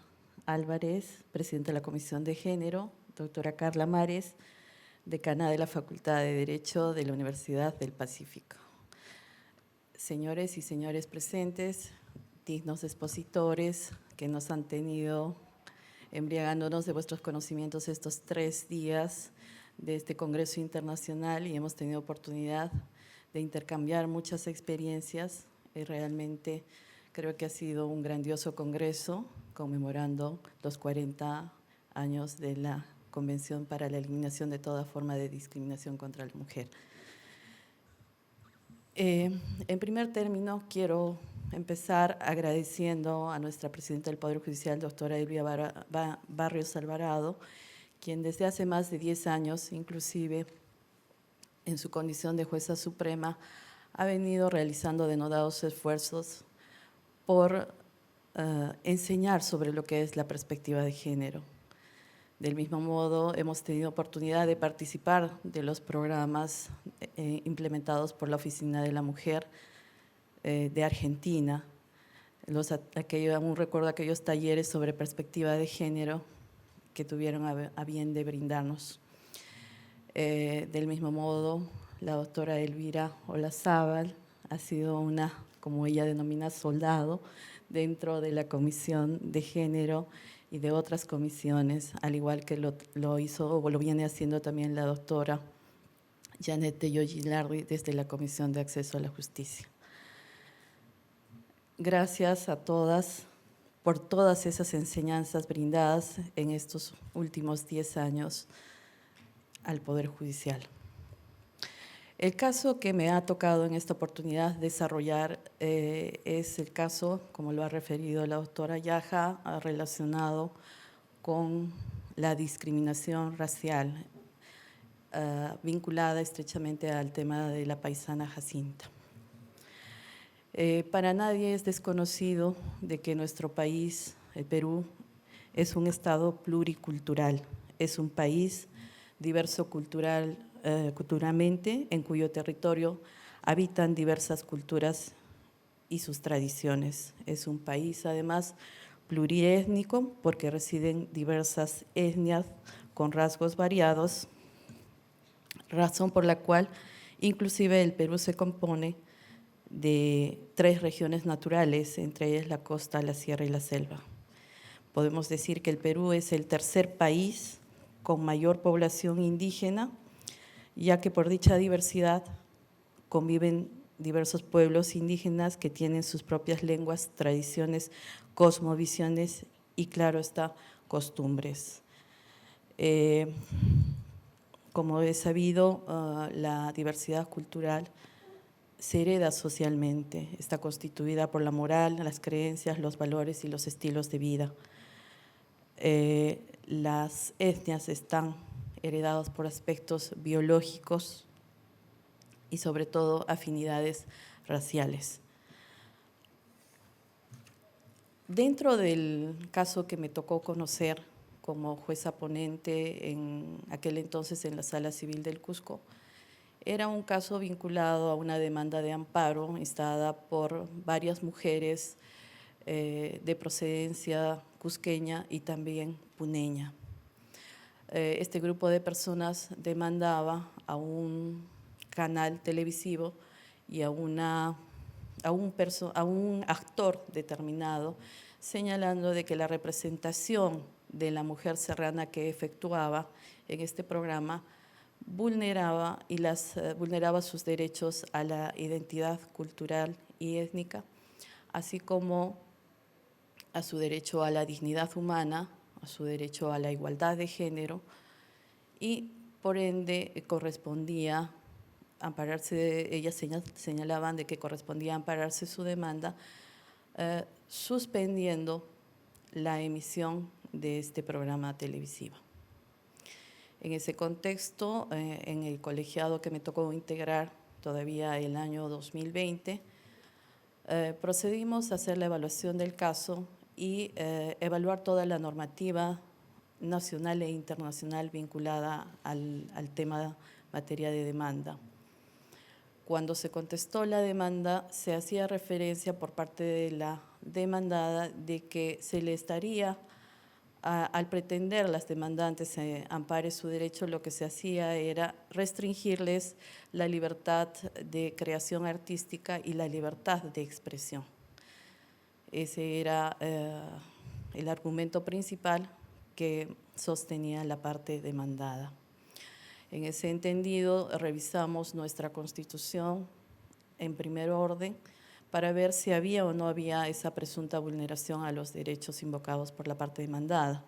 Álvarez, presidenta de la Comisión de Género, doctora Carla Mares, decana de la Facultad de Derecho de la Universidad del Pacífico. Señores y señores presentes, dignos expositores que nos han tenido embriagándonos de vuestros conocimientos estos 3 días de este Congreso Internacional y hemos tenido oportunidad de intercambiar muchas experiencias y realmente creo que ha sido un grandioso congreso conmemorando los 40 años de la Convención para la Eliminación de toda forma de discriminación contra la mujer. En primer término, quiero empezar agradeciendo a nuestra presidenta del Poder Judicial, doctora Elvia Barrios Alvarado, quien desde hace más de 10 años, inclusive en su condición de jueza suprema, ha venido realizando denodados esfuerzos por enseñar sobre lo que es la perspectiva de género. Del mismo modo, hemos tenido oportunidad de participar de los programas implementados por la Oficina de la Mujer de Argentina. Aún recuerdo aquellos talleres sobre perspectiva de género que tuvieron a bien de brindarnos. Del mismo modo, la doctora Elvira Olazábal ha sido una, como ella denomina, soldado dentro de la Comisión de Género y de otras comisiones, al igual que lo hizo o lo viene haciendo también la doctora Janet Tello Gilardi desde la Comisión de Acceso a la Justicia. Gracias a todas por todas esas enseñanzas brindadas en estos últimos 10 años al Poder Judicial. El caso que me ha tocado en esta oportunidad desarrollar es el caso, como lo ha referido la doctora Yaja, relacionado con la discriminación racial vinculada estrechamente al tema de la paisana Jacinta. Para nadie es desconocido de que nuestro país, el Perú, es un estado pluricultural, es un país diverso culturalmente, en cuyo territorio habitan diversas culturas y sus tradiciones. Es un país, además, pluriétnico, porque residen diversas etnias con rasgos variados, razón por la cual inclusive el Perú se compone de 3 regiones naturales, entre ellas la costa, la sierra y la selva. Podemos decir que el Perú es el tercer país con mayor población indígena, ya que por dicha diversidad conviven diversos pueblos indígenas que tienen sus propias lenguas, tradiciones, cosmovisiones y, claro está, costumbres. Como es sabido, la diversidad cultural se hereda socialmente, está constituida por la moral, las creencias, los valores y los estilos de vida. las etnias están heredadas por aspectos biológicos y sobre todo afinidades raciales. Dentro del caso que me tocó conocer como jueza ponente en aquel entonces en la Sala Civil del Cusco, era un caso vinculado a una demanda de amparo instada por varias mujeres de procedencia cusqueña y también puneña. Este grupo de personas demandaba a un canal televisivo y a un actor determinado, señalando de que la representación de la mujer serrana que efectuaba en este programa vulneraba sus derechos a la identidad cultural y étnica, así como a su derecho a la dignidad humana, a su derecho a la igualdad de género, y por ende correspondía ampararse, ellas señalaban de que correspondía ampararse su demanda suspendiendo la emisión de este programa televisivo. En ese contexto, en el colegiado que me tocó integrar todavía el año 2020, procedimos a hacer la evaluación del caso y evaluar toda la normativa nacional e internacional vinculada al tema materia de demanda. Cuando se contestó la demanda, se hacía referencia por parte de la demandada de que se le estaría, al pretender las demandantes ampare su derecho, lo que se hacía era restringirles la libertad de creación artística y la libertad de expresión. Ese era el argumento principal que sostenía la parte demandada. En ese entendido, revisamos nuestra Constitución en primer orden para ver si había o no había esa presunta vulneración a los derechos invocados por la parte demandada,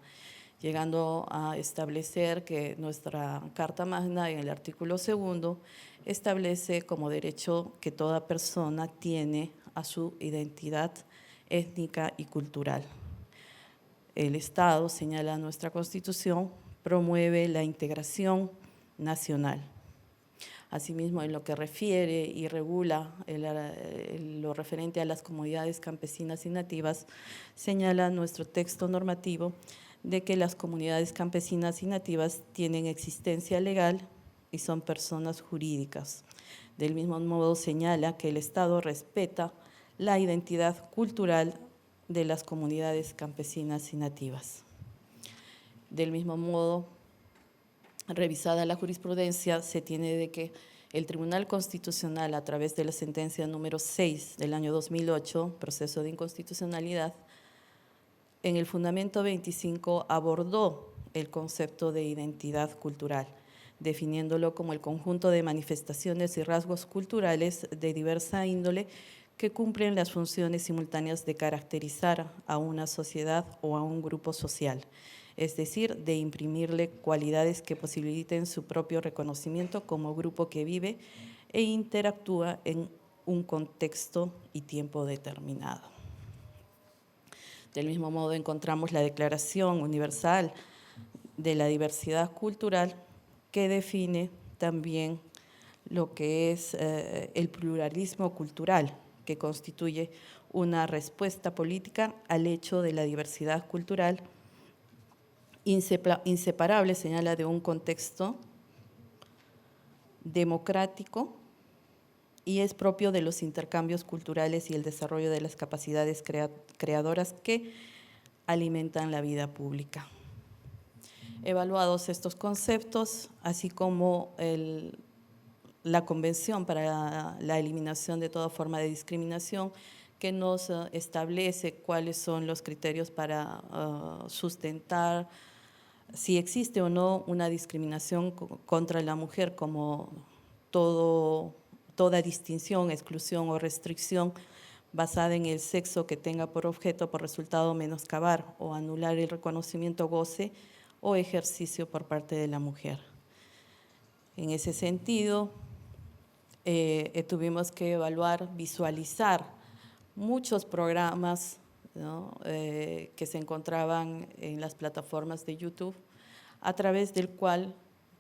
llegando a establecer que nuestra Carta Magna, en el artículo 2, establece como derecho que toda persona tiene a su identidad étnica y cultural. El Estado, señala nuestra Constitución, promueve la integración nacional. Asimismo, en lo que refiere y regula lo referente a las comunidades campesinas y nativas, señala nuestro texto normativo de que las comunidades campesinas y nativas tienen existencia legal y son personas jurídicas. Del mismo modo, señala que el Estado respeta la identidad cultural de las comunidades campesinas y nativas. Del mismo modo, revisada la jurisprudencia, se tiene de que el Tribunal Constitucional, a través de la sentencia número 6 del año 2008, proceso de inconstitucionalidad, en el fundamento 25 abordó el concepto de identidad cultural, definiéndolo como el conjunto de manifestaciones y rasgos culturales de diversa índole que cumplen las funciones simultáneas de caracterizar a una sociedad o a un grupo social, es decir, de imprimirle cualidades que posibiliten su propio reconocimiento como grupo que vive e interactúa en un contexto y tiempo determinado. Del mismo modo, encontramos la Declaración Universal de la Diversidad Cultural, que define también lo que es el pluralismo cultural, que constituye una respuesta política al hecho de la diversidad cultural, inseparable, señala, de un contexto democrático y es propio de los intercambios culturales y el desarrollo de las capacidades creadoras que alimentan la vida pública. Evaluados estos conceptos, así como la Convención para la Eliminación de toda forma de discriminación, que nos establece cuáles son los criterios para sustentar si existe o no una discriminación contra la mujer, como toda distinción, exclusión o restricción basada en el sexo que tenga por objeto, por resultado, menoscabar o anular el reconocimiento, goce o ejercicio por parte de la mujer. En ese sentido, tuvimos que evaluar, visualizar muchos programas ¿no? Que se encontraban en las plataformas de YouTube, a través del cual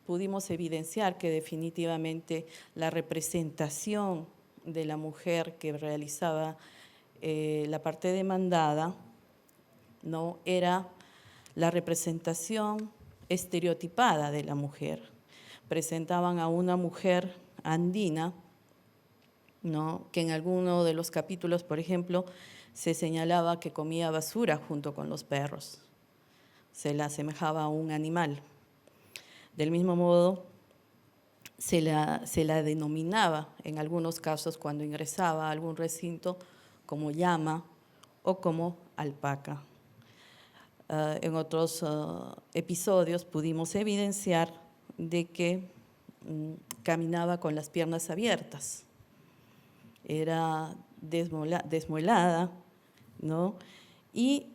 pudimos evidenciar que definitivamente la representación de la mujer que realizaba la parte demandada, ¿no?, era la representación estereotipada de la mujer. Presentaban a una mujer andina, ¿no?, que en alguno de los capítulos, por ejemplo, se señalaba que comía basura junto con los perros. Se la asemejaba a un animal. Del mismo modo, se la denominaba en algunos casos cuando ingresaba a algún recinto como llama o como alpaca. En otros episodios pudimos evidenciar de que caminaba con las piernas abiertas, era desmuelada, ¿no? Y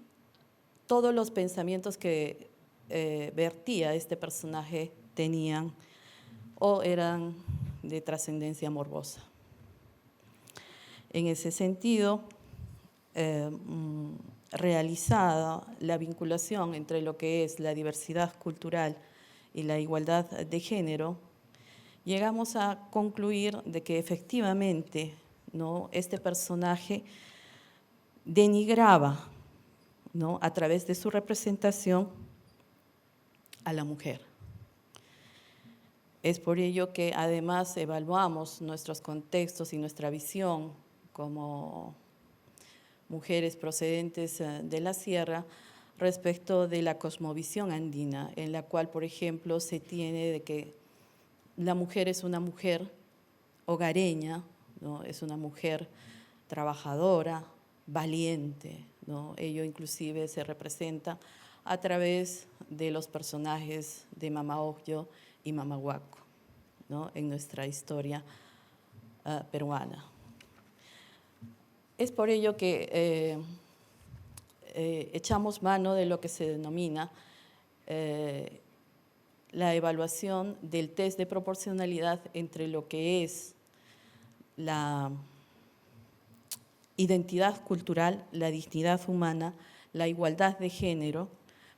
todos los pensamientos que vertía este personaje tenían o eran de trascendencia morbosa. En ese sentido, realizada la vinculación entre lo que es la diversidad cultural y la igualdad de género, llegamos a concluir de que efectivamente, ¿no?, este personaje denigraba, ¿no?, a través de su representación a la mujer. Es por ello que además evaluamos nuestros contextos y nuestra visión como mujeres procedentes de la sierra respecto de la cosmovisión andina, en la cual, por ejemplo, se tiene de que la mujer es una mujer hogareña, ¿no?, es una mujer trabajadora, valiente, ¿no? Ello inclusive se representa a través de los personajes de Mama Ogllo y Mama Huaco, ¿no?, en nuestra historia peruana. Es por ello que echamos mano de lo que se denomina la evaluación del test de proporcionalidad entre lo que es la identidad cultural, la dignidad humana, la igualdad de género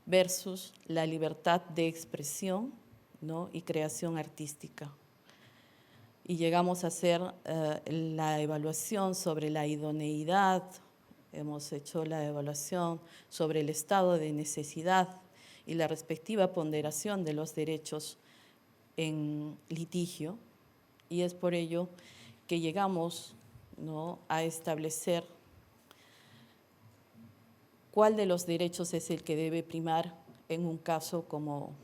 versus la libertad de expresión, ¿no?, y creación artística. Y llegamos a hacer la evaluación sobre la idoneidad, hemos hecho la evaluación sobre el estado de necesidad y la respectiva ponderación de los derechos en litigio, y es por ello que llegamos, ¿no?, a establecer cuál de los derechos es el que debe primar en un caso como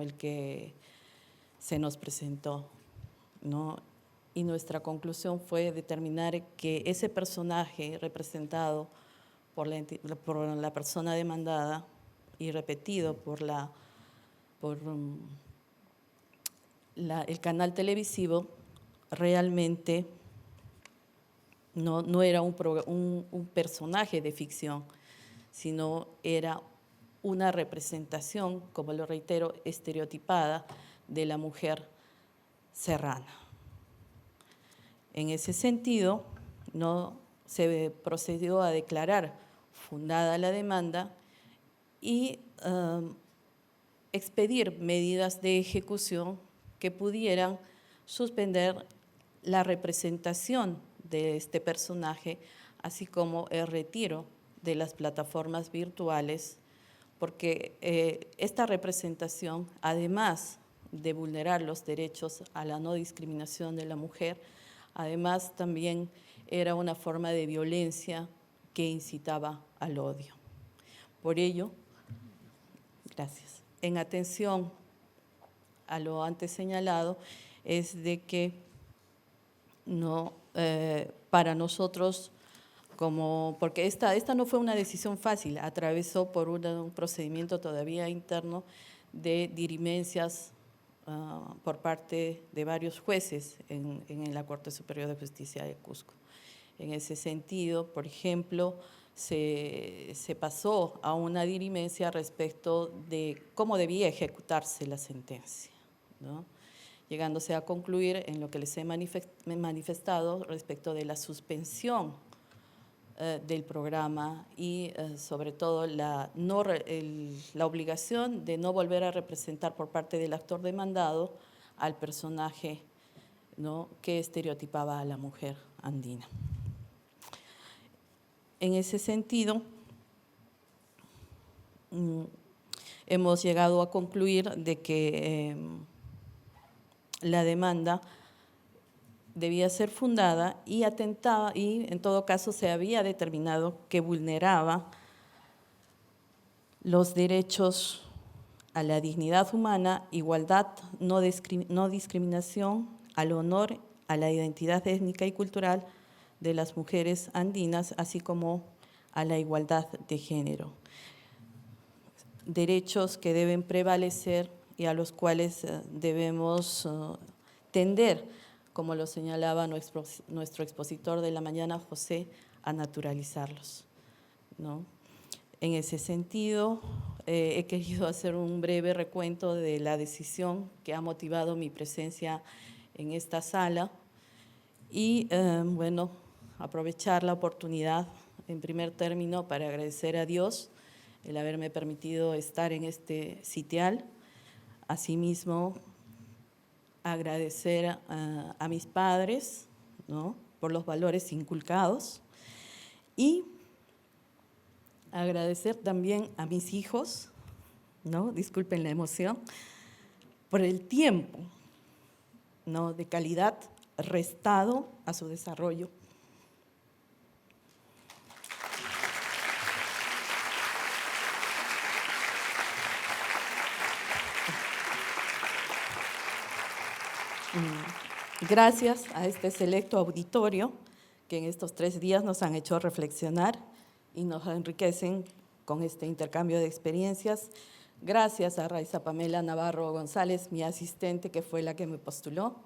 el que se nos presentó, ¿no? Y nuestra conclusión fue determinar que ese personaje representado por la persona demandada y repetido por el canal televisivo realmente no era un personaje de ficción, sino era una representación, como lo reitero, estereotipada de la mujer serrana. En ese sentido, no se procedió a declarar fundada la demanda y expedir medidas de ejecución que pudieran suspender la representación de este personaje, así como el retiro de las plataformas virtuales, porque esta representación, además de vulnerar los derechos a la no discriminación de la mujer, además también era una forma de violencia que incitaba al odio. Por ello, gracias. En atención a lo antes señalado, es de que para nosotros, porque esta no fue una decisión fácil, atravesó por un procedimiento todavía interno de dirimencias por parte de varios jueces en la Corte Superior de Justicia de Cusco. En ese sentido, por ejemplo, se pasó a una dirimencia respecto de cómo debía ejecutarse la sentencia, ¿no?, llegándose a concluir en lo que les he manifestado respecto de la suspensión del programa y sobre todo la obligación de no volver a representar por parte del actor demandado al personaje, ¿no?, que estereotipaba a la mujer andina. En ese sentido, hemos llegado a concluir de que la demanda debía ser fundada y atentaba, y en todo caso se había determinado que vulneraba los derechos a la dignidad humana, igualdad, no discriminación, al honor, a la identidad étnica y cultural de las mujeres andinas, así como a la igualdad de género. Derechos que deben prevalecer y a los cuales debemos tender, como lo señalaba nuestro expositor de la mañana, José, a naturalizarlos, ¿no? En ese sentido, he querido hacer un breve recuento de la decisión que ha motivado mi presencia en esta sala y, bueno, aprovechar la oportunidad, en primer término, para agradecer a Dios el haberme permitido estar en este sitial. Asimismo, agradecer a mis padres, ¿no?, por los valores inculcados y agradecer también a mis hijos, ¿no?, disculpen la emoción, por el tiempo, ¿no?, de calidad restado a su desarrollo. Gracias a este selecto auditorio que en estos 3 días nos han hecho reflexionar y nos enriquecen con este intercambio de experiencias. Gracias a Raiza Pamela Navarro González, mi asistente, que fue la que me postuló.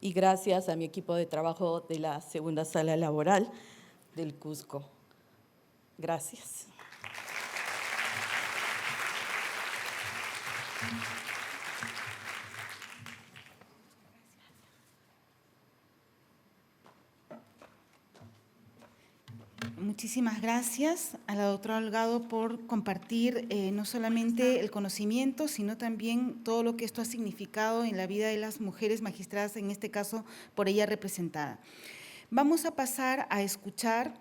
Y gracias a mi equipo de trabajo de la segunda sala laboral del Cusco. Gracias. Muchísimas gracias a la doctora Holgado por compartir no solamente el conocimiento, sino también todo lo que esto ha significado en la vida de las mujeres magistradas, en este caso por ella representada. Vamos a pasar a escuchar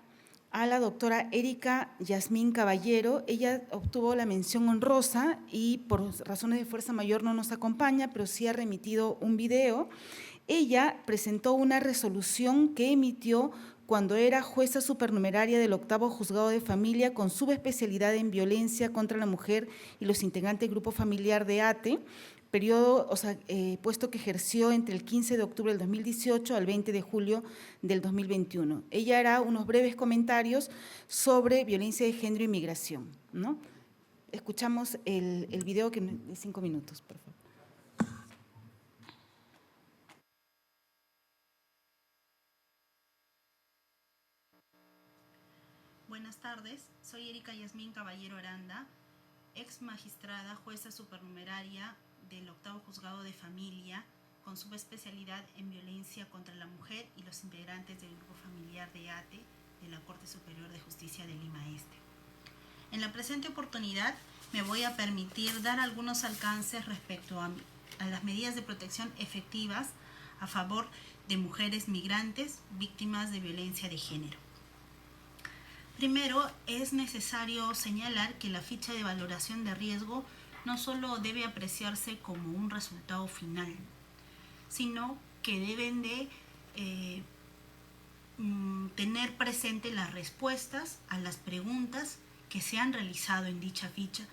a la doctora Erika Yasmín Caballero. Ella obtuvo la mención honrosa y por razones de fuerza mayor no nos acompaña, pero sí ha remitido un video. Ella presentó una resolución que emitió cuando era jueza supernumeraria del 8º Juzgado de Familia con subespecialidad en violencia contra la mujer y los integrantes del grupo familiar de ATE, periodo, puesto que ejerció entre el 15 de octubre del 2018 al 20 de julio del 2021. Ella hará unos breves comentarios sobre violencia de género y migración, ¿no? Escuchamos el video de 5 minutos, por favor. Buenas tardes, soy Erika Yasmín Caballero Aranda, ex magistrada, jueza supernumeraria del 8º Juzgado de Familia, con subespecialidad en violencia contra la mujer y los integrantes del grupo familiar de ATE de la Corte Superior de Justicia de Lima Este. En la presente oportunidad me voy a permitir dar algunos alcances respecto a las medidas de protección efectivas a favor de mujeres migrantes víctimas de violencia de género. Primero, es necesario señalar que la ficha de valoración de riesgo no solo debe apreciarse como un resultado final, sino que deben de tener presente las respuestas a las preguntas que se han realizado en dicha ficha,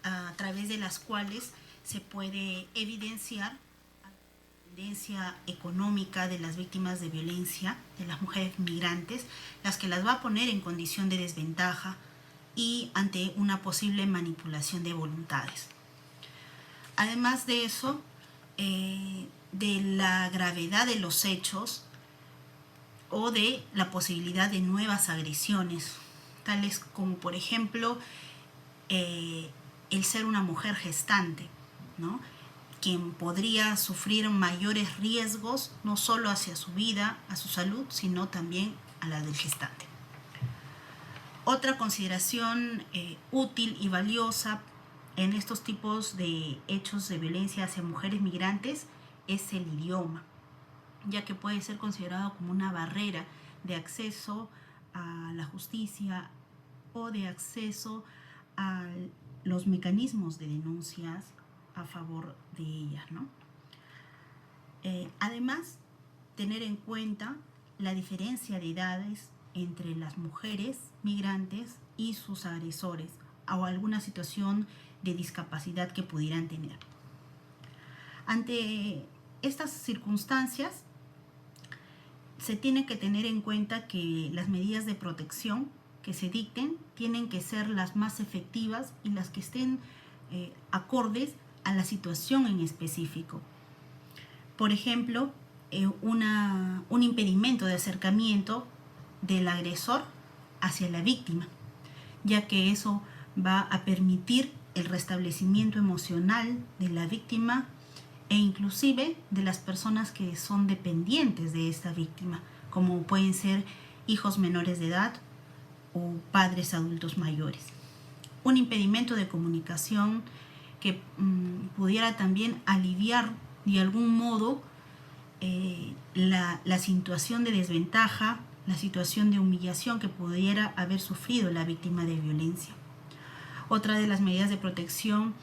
a través de las cuales se puede evidenciar dependencia económica de las víctimas de violencia, de las mujeres migrantes, las que las va a poner en condición de desventaja y ante una posible manipulación de voluntades. Además de eso, de la gravedad de los hechos o de la posibilidad de nuevas agresiones, tales como, por ejemplo, el ser una mujer gestante, ¿no?, quien podría sufrir mayores riesgos, no solo hacia su vida, a su salud, sino también a la del gestante. Otra consideración útil y valiosa en estos tipos de hechos de violencia hacia mujeres migrantes es el idioma, ya que puede ser considerado como una barrera de acceso a la justicia o de acceso a los mecanismos de denuncias a favor de ellas, ¿no? Además, tener en cuenta la diferencia de edades entre las mujeres migrantes y sus agresores o alguna situación de discapacidad que pudieran tener. Ante estas circunstancias, se tiene que tener en cuenta que las medidas de protección que se dicten tienen que ser las más efectivas y las que estén acordes a la situación en específico. Por ejemplo, un impedimento de acercamiento del agresor hacia la víctima, ya que eso va a permitir el restablecimiento emocional de la víctima e inclusive de las personas que son dependientes de esta víctima, como pueden ser hijos menores de edad o padres adultos mayores. Un impedimento de comunicación que pudiera también aliviar de algún modo la situación de desventaja, la situación de humillación que pudiera haber sufrido la víctima de violencia. Otra de las medidas de protección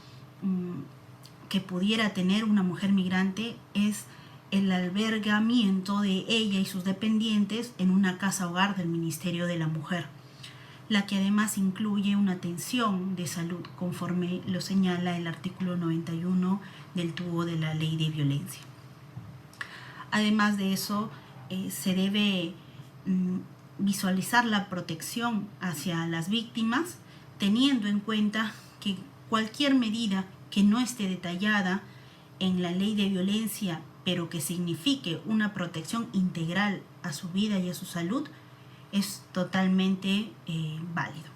que pudiera tener una mujer migrante es el albergamiento de ella y sus dependientes en una casa hogar del Ministerio de la Mujer, la que además incluye una atención de salud conforme lo señala el artículo 91 del TUO de la Ley de Violencia. Además de eso, se debe visualizar la protección hacia las víctimas, teniendo en cuenta que cualquier medida que no esté detallada en la ley de violencia, pero que signifique una protección integral a su vida y a su salud, es totalmente válido.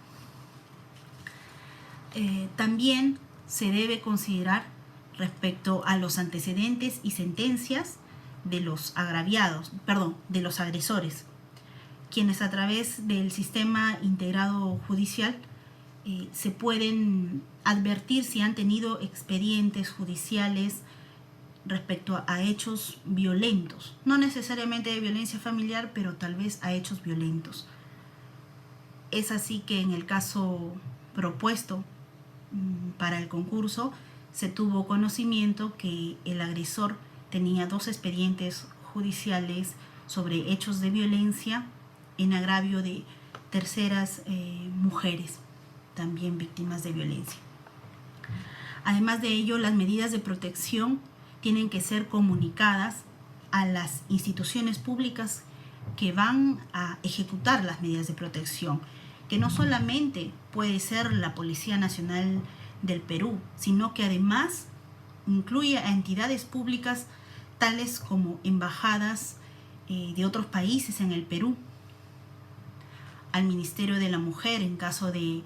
También se debe considerar respecto a los antecedentes y sentencias de los de los agresores, quienes a través del sistema integrado judicial se pueden advertir si han tenido expedientes judiciales respecto a hechos violentos, no necesariamente de violencia familiar, pero tal vez a hechos violentos. Es así que en el caso propuesto para el concurso se tuvo conocimiento que el agresor tenía 2 expedientes judiciales sobre hechos de violencia en agravio de terceras mujeres, también víctimas de violencia. Además de ello, las medidas de protección tienen que ser comunicadas a las instituciones públicas que van a ejecutar las medidas de protección, que no solamente puede ser la Policía Nacional del Perú, sino que además incluye a entidades públicas tales como embajadas de otros países en el Perú, al Ministerio de la Mujer en caso de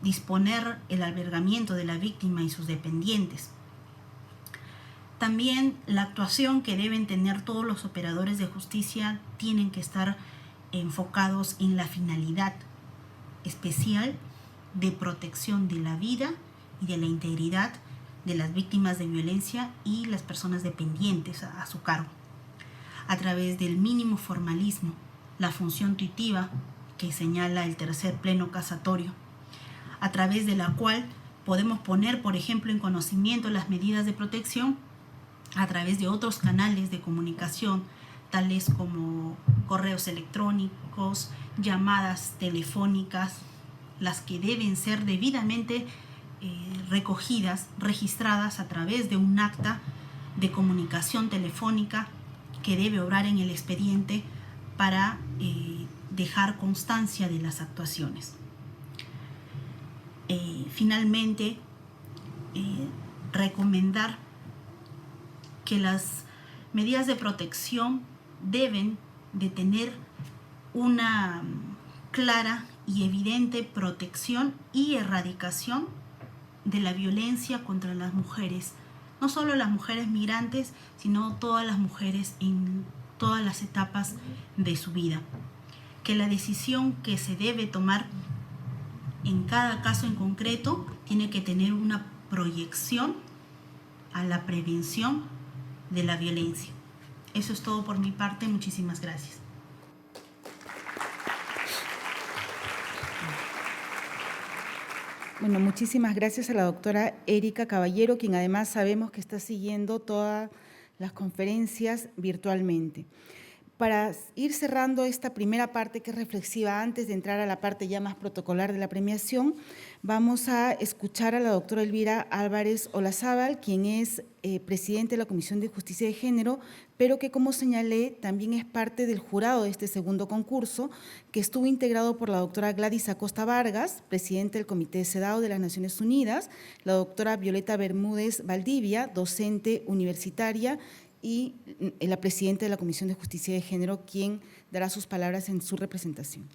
disponer el albergamiento de la víctima y sus dependientes. También la actuación que deben tener todos los operadores de justicia tienen que estar enfocados en la finalidad especial de protección de la vida y de la integridad de las víctimas de violencia y las personas dependientes a su cargo, a través del mínimo formalismo, la función tuitiva que señala el tercer pleno casatorio, a través de la cual podemos poner, por ejemplo, en conocimiento las medidas de protección a través de otros canales de comunicación, tales como correos electrónicos, llamadas telefónicas, las que deben ser debidamente recogidas, registradas a través de un acta de comunicación telefónica que debe obrar en el expediente para dejar constancia de las actuaciones. Finalmente, recomendar que las medidas de protección deben de tener una clara y evidente protección y erradicación de la violencia contra las mujeres, no solo las mujeres migrantes, sino todas las mujeres en todas las etapas de su vida. que la decisión que se debe tomar en cada caso en concreto tiene que tener una proyección a la prevención de la violencia. Eso es todo por mi parte. Muchísimas gracias. Bueno, muchísimas gracias a la doctora Erika Caballero, quien además sabemos que está siguiendo todas las conferencias virtualmente. Para ir cerrando esta primera parte que es reflexiva, antes de entrar a la parte ya más protocolar de la premiación, vamos a escuchar a la doctora Elvira Álvarez Olazábal, quien es presidente de la Comisión de Justicia de Género, pero que, como señalé, también es parte del jurado de este segundo concurso, que estuvo integrado por la doctora Gladys Acosta Vargas, presidenta del Comité CEDAW de las Naciones Unidas, la doctora Violeta Bermúdez Valdivia, docente universitaria, y la presidenta de la Comisión de Justicia de Género, quien dará sus palabras en su representación.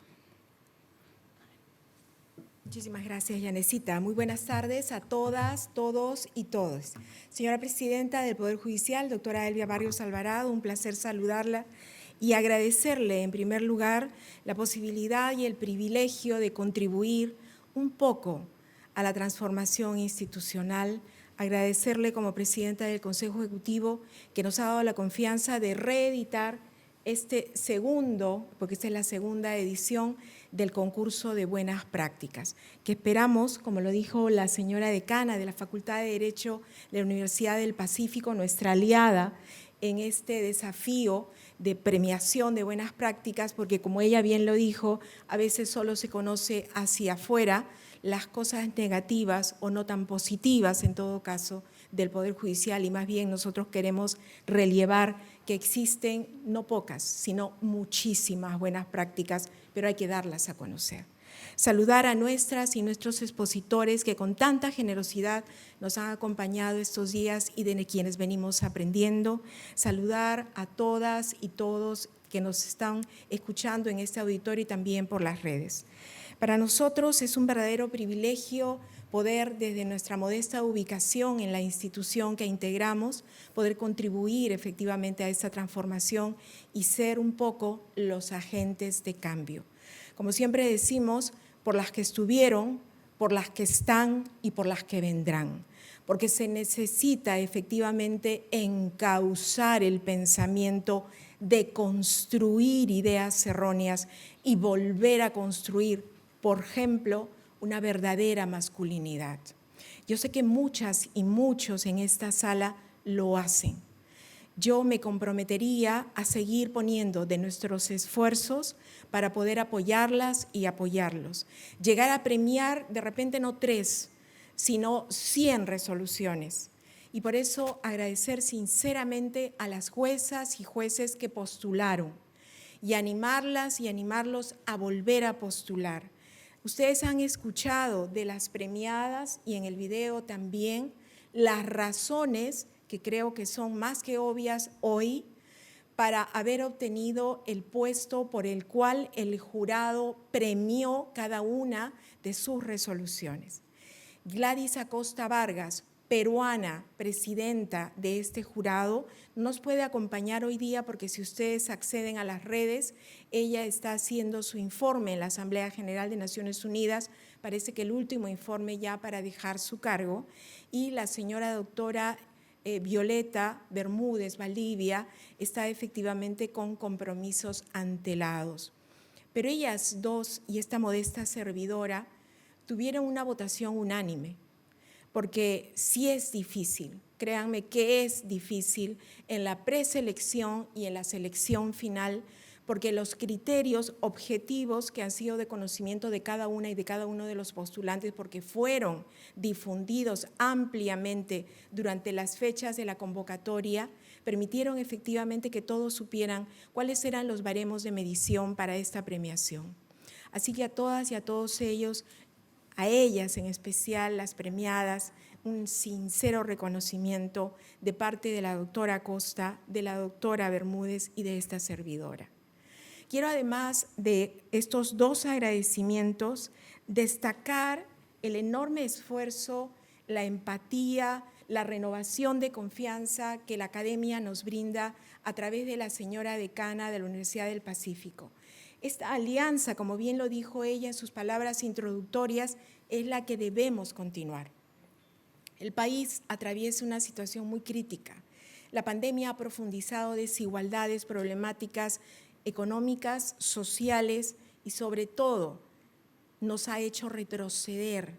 Muchísimas gracias, Yanecita. Muy buenas tardes a todas, todos y todos. Señora Presidenta del Poder Judicial, doctora Elvia Barrios Alvarado, un placer saludarla y agradecerle en primer lugar la posibilidad y el privilegio de contribuir un poco a la transformación institucional. Agradecerle como presidenta del Consejo Ejecutivo que nos ha dado la confianza de reeditar este segundo, porque esta es la segunda edición del concurso de buenas prácticas, que esperamos, como lo dijo la señora decana de la Facultad de Derecho de la Universidad del Pacífico, nuestra aliada en este desafío de premiación de buenas prácticas, porque como ella bien lo dijo, a veces solo se conoce hacia afuera las cosas negativas o no tan positivas, en todo caso, del Poder Judicial, y más bien nosotros queremos relevar que existen no pocas, sino muchísimas buenas prácticas, pero hay que darlas a conocer. Saludar a nuestras y nuestros expositores que con tanta generosidad nos han acompañado estos días y de quienes venimos aprendiendo. Saludar a todas y todos que nos están escuchando en este auditorio y también por las redes. Para nosotros es un verdadero privilegio poder, desde nuestra modesta ubicación en la institución que integramos, poder contribuir efectivamente a esta transformación y ser un poco los agentes de cambio. Como siempre decimos, por las que estuvieron, por las que están y por las que vendrán, porque se necesita efectivamente encauzar el pensamiento de construir ideas erróneas y volver a construir, por ejemplo, una verdadera masculinidad. Yo sé que muchas y muchos en esta sala lo hacen. Yo me comprometería a seguir poniendo de nuestros esfuerzos para poder apoyarlas y apoyarlos. Llegar a premiar de repente no 3, sino 100 resoluciones. Y por eso agradecer sinceramente a las juezas y jueces que postularon y animarlas y animarlos a volver a postular. Ustedes han escuchado de las premiadas y en el video también las razones que creo que son más que obvias hoy para haber obtenido el puesto por el cual el jurado premió cada una de sus resoluciones. Gladys Acosta Vargas, peruana, presidenta de este jurado, nos puede acompañar hoy día porque si ustedes acceden a las redes, ella está haciendo su informe en la Asamblea General de Naciones Unidas, parece que el último informe ya para dejar su cargo, y la señora doctora Violeta Bermúdez Valdivia está efectivamente con compromisos antelados. Pero ellas dos y esta modesta servidora tuvieron una votación unánime, porque sí es difícil, créanme que es difícil en la preselección y en la selección final, porque los criterios objetivos que han sido de conocimiento de cada una y de cada uno de los postulantes, porque fueron difundidos ampliamente durante las fechas de la convocatoria, permitieron efectivamente que todos supieran cuáles eran los baremos de medición para esta premiación. Así que a todas y a todos ellos, a ellas en especial, las premiadas, un sincero reconocimiento de parte de la doctora Acosta, de la doctora Bermúdez y de esta servidora. Quiero, además de estos dos agradecimientos, destacar el enorme esfuerzo, la empatía, la renovación de confianza que la Academia nos brinda a través de la señora decana de la Universidad del Pacífico. Esta alianza, como bien lo dijo ella en sus palabras introductorias, es la que debemos continuar. El país atraviesa una situación muy crítica. La pandemia ha profundizado desigualdades, problemáticas económicas, sociales y sobre todo nos ha hecho retroceder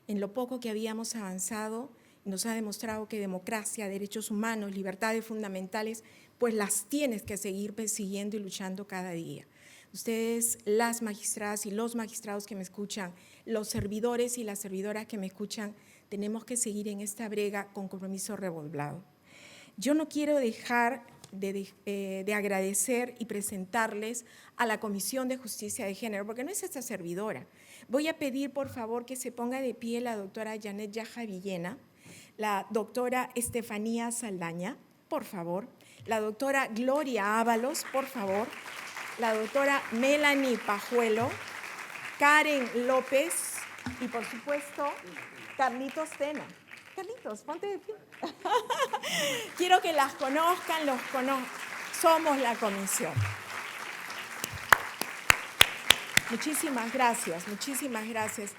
en lo poco que habíamos avanzado. Nos ha demostrado que democracia, derechos humanos, libertades fundamentales, pues las tienes que seguir persiguiendo y luchando cada día. Ustedes, las magistradas y los magistrados que me escuchan, los servidores y las servidoras que me escuchan, tenemos que seguir en esta brega con compromiso redoblado. Yo no quiero dejar de agradecer y presentarles a la Comisión de Justicia de Género, porque no es esta servidora. Voy a pedir, por favor, que se ponga de pie la doctora Janet Yaja Villena, la doctora Estefanía Saldaña, por favor, la doctora Gloria Ábalos, por favor, la doctora Melanie Pajuelo, Karen López y, por supuesto, Carlitos Tena. Carlitos, ponte de pie. Quiero que las conozcan, los conozcan. Somos la comisión. Muchísimas gracias, muchísimas gracias.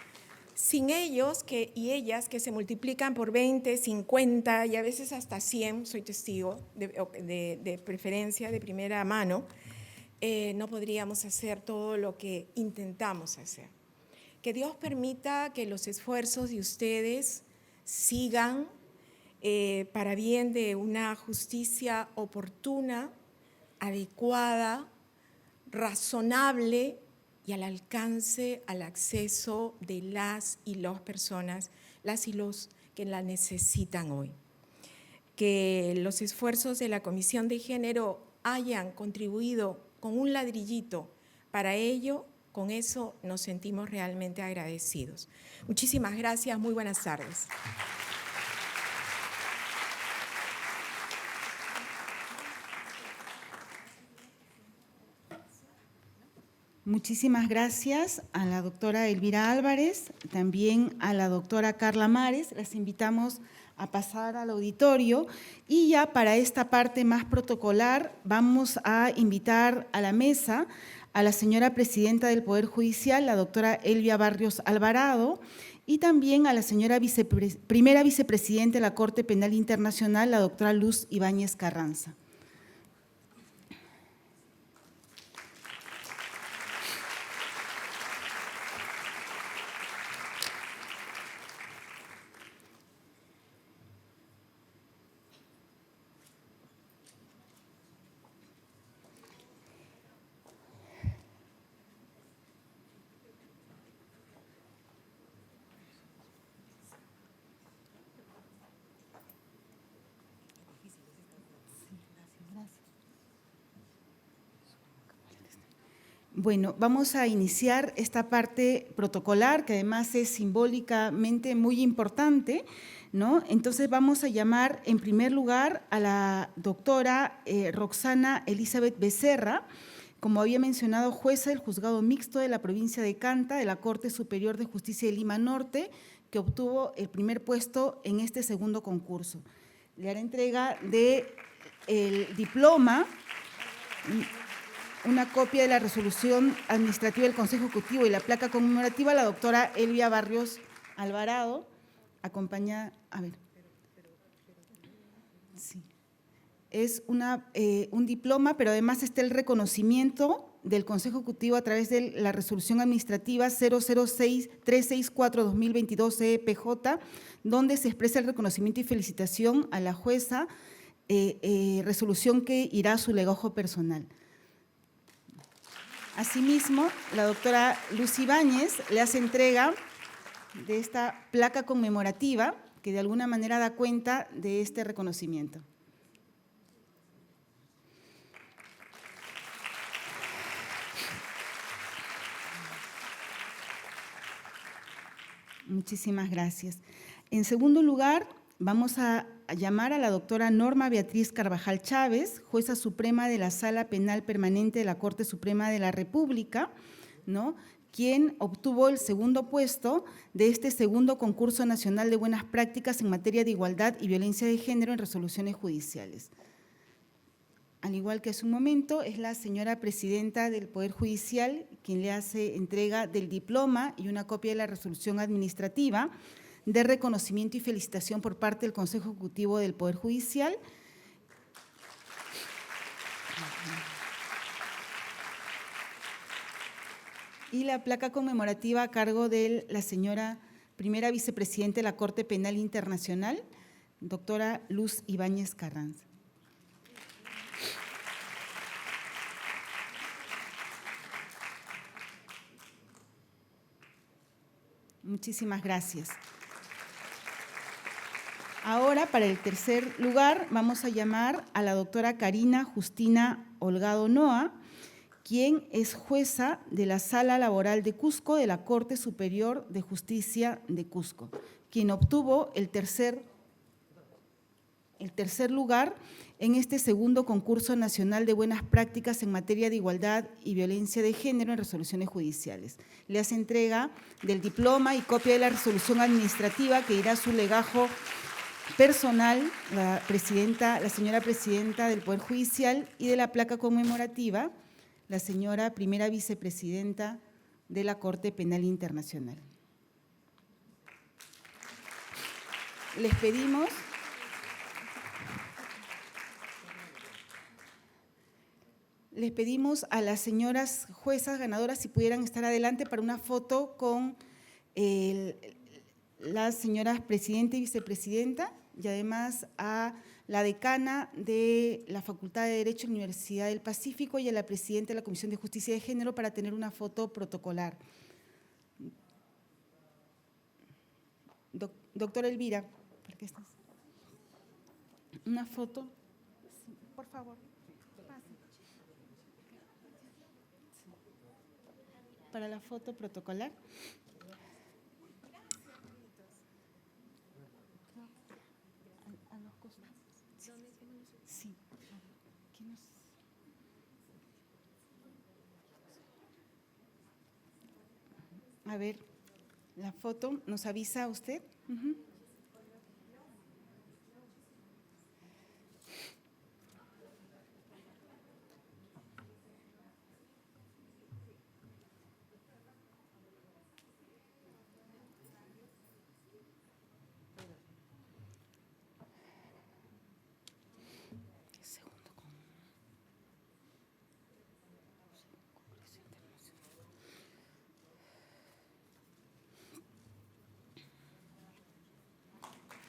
Sin ellos y ellas que se multiplican por 20, 50 y a veces hasta 100, soy testigo de preferencia, de primera mano, no podríamos hacer todo lo que intentamos hacer. Que Dios permita que los esfuerzos de ustedes sigan para bien de una justicia oportuna, adecuada, razonable y al alcance, al acceso de las y las personas, las y los que la necesitan hoy. Que los esfuerzos de la Comisión de Género hayan contribuido con un ladrillito para ello, con eso nos sentimos realmente agradecidos. Muchísimas gracias, muy buenas tardes. Muchísimas gracias a la doctora Elvira Álvarez, también a la doctora Carla Mares. Las invitamos a pasar al auditorio y ya para esta parte más protocolar vamos a invitar a la mesa a la señora presidenta del Poder Judicial, la doctora Elvia Barrios Alvarado, y también a la señora primera vicepresidenta de la Corte Penal Internacional, la doctora Luz Ibáñez Carranza. Bueno, vamos a iniciar esta parte protocolar, que además es simbólicamente muy importante, ¿no? Entonces vamos a llamar en primer lugar a la doctora Roxana Elizabeth Becerra, como había mencionado, jueza del Juzgado Mixto de la provincia de Canta, de la Corte Superior de Justicia de Lima Norte, que obtuvo el primer puesto en este segundo concurso. Le hará entrega del diploma, una copia de la resolución administrativa del Consejo Ejecutivo y la placa conmemorativa a la doctora Elvia Barrios Alvarado, acompañada, sí. Es un diploma, pero además está el reconocimiento del Consejo Ejecutivo a través de la resolución administrativa 006-364-2022 donde se expresa el reconocimiento y felicitación a la jueza, resolución que irá a su legajo personal. Asimismo, la doctora Luz Ibáñez le hace entrega de esta placa conmemorativa que de alguna manera da cuenta de este reconocimiento. Muchísimas gracias. En segundo lugar, vamos a llamar a la doctora Norma Beatriz Carvajal Chávez, jueza suprema de la Sala Penal Permanente de la Corte Suprema de la República, ¿no?, quien obtuvo el segundo puesto de este segundo concurso nacional de buenas prácticas en materia de igualdad y violencia de género en resoluciones judiciales. al igual que hace un momento, es la señora presidenta del Poder Judicial quien le hace entrega del diploma y una copia de la resolución administrativa de reconocimiento y felicitación por parte del Consejo Ejecutivo del Poder Judicial. Y la placa conmemorativa a cargo de la señora primera vicepresidenta de la Corte Penal Internacional, doctora Luz Ibáñez Carranza. Muchísimas gracias. Ahora, para el tercer lugar, vamos a llamar a la doctora Karina Justina Holgado Noa, quien es jueza de la Sala Laboral de Cusco de la Corte Superior de Justicia de Cusco, quien obtuvo el tercer lugar en este segundo concurso nacional de buenas prácticas en materia de igualdad y violencia de género en resoluciones judiciales. Le hace entrega del diploma y copia de la resolución administrativa que irá a su legajo personal, la señora presidenta del Poder Judicial, y de la placa conmemorativa, la señora primera vicepresidenta de la Corte Penal Internacional. Les pedimos a las señoras juezas ganadoras si pudieran estar adelante para una foto con las señoras presidenta y vicepresidenta, y además a la decana de la Facultad de Derecho de la Universidad del Pacífico y a la presidenta de la Comisión de Justicia de Género para tener una foto protocolar. Doctora Elvira, ¿por qué estás? Una foto, sí, por favor. Para la foto protocolar. A los costados. Sí. A ver, la foto, ¿nos avisa usted?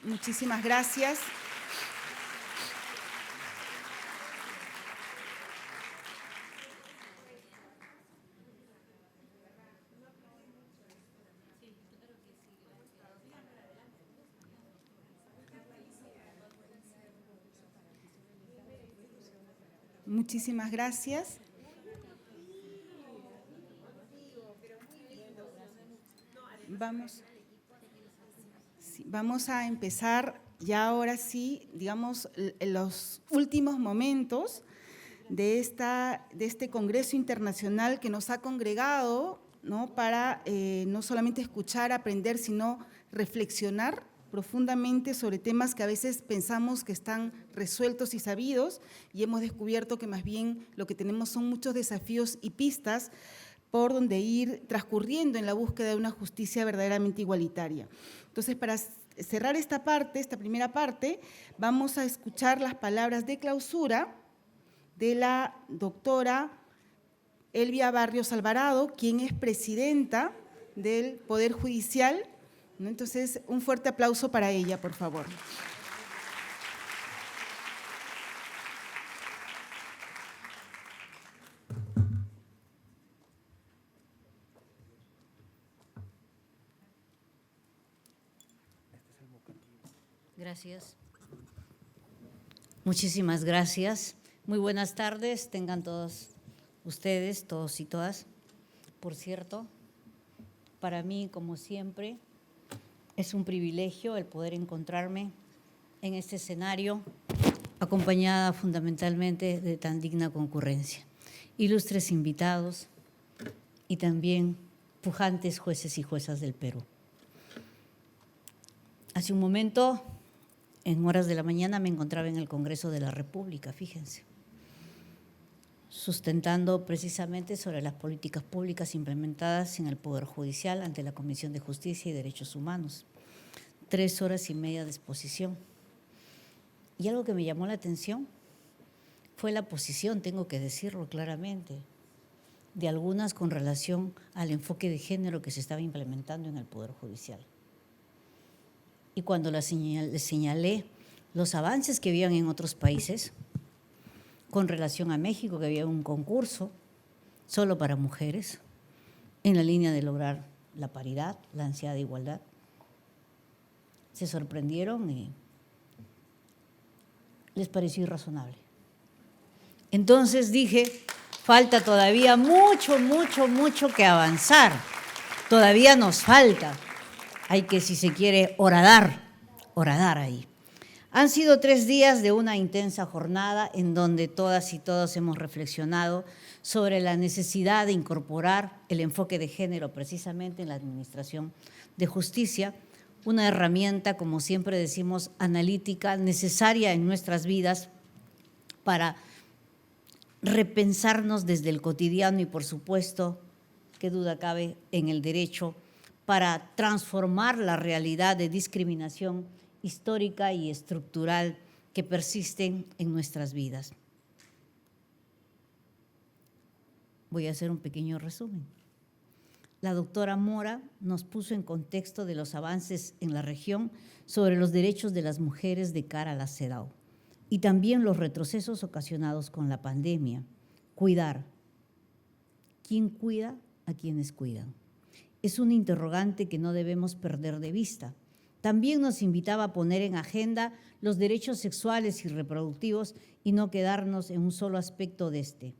Muchísimas gracias. Muchísimas gracias. Vamos a empezar ya ahora sí, digamos, los últimos momentos de este Congreso Internacional que nos ha congregado, ¿no?, para no solamente escuchar, aprender, sino reflexionar profundamente sobre temas que a veces pensamos que están resueltos y sabidos, y hemos descubierto que más bien lo que tenemos son muchos desafíos y pistas por donde ir transcurriendo en la búsqueda de una justicia verdaderamente igualitaria. Entonces, para cerrar esta primera parte, vamos a escuchar las palabras de clausura de la doctora Elvia Barrios Alvarado, quien es presidenta del Poder Judicial, ¿no? Entonces, un fuerte aplauso para ella, por favor. Gracias. Muchísimas gracias. Muy buenas tardes, tengan todos ustedes, todos y todas. Por cierto, para mí, como siempre, es un privilegio el poder encontrarme en este escenario, acompañada fundamentalmente de tan digna concurrencia. Ilustres invitados y también pujantes jueces y juezas del Perú. Hace un momento, en horas de la mañana, me encontraba en el Congreso de la República, fíjense. sustentando precisamente sobre las políticas públicas implementadas en el Poder Judicial ante la Comisión de Justicia y Derechos Humanos. 3 horas y media de exposición. Y algo que me llamó la atención fue la posición, tengo que decirlo claramente, de algunas con relación al enfoque de género que se estaba implementando en el Poder Judicial. Y cuando les señalé los avances que habían en otros países, con relación a México, que había un concurso solo para mujeres, en la línea de lograr la paridad, la ansiada igualdad, se sorprendieron y les pareció irrazonable. Entonces dije, falta todavía mucho que avanzar. Todavía nos falta. Hay que, si se quiere, horadar ahí. Han sido 3 días de una intensa jornada en donde todas y todos hemos reflexionado sobre la necesidad de incorporar el enfoque de género precisamente en la administración de justicia, una herramienta, como siempre decimos, analítica, necesaria en nuestras vidas para repensarnos desde el cotidiano y, por supuesto, qué duda cabe, en el derecho, para transformar la realidad de discriminación histórica y estructural que persisten en nuestras vidas. Voy a hacer un pequeño resumen. La doctora Mora nos puso en contexto de los avances en la región sobre los derechos de las mujeres de cara a la CEDAW y también los retrocesos ocasionados con la pandemia. Cuidar. ¿Quién cuida a quienes cuidan? Es un interrogante que no debemos perder de vista. También nos invitaba a poner en agenda los derechos sexuales y reproductivos y no quedarnos en un solo aspecto de este.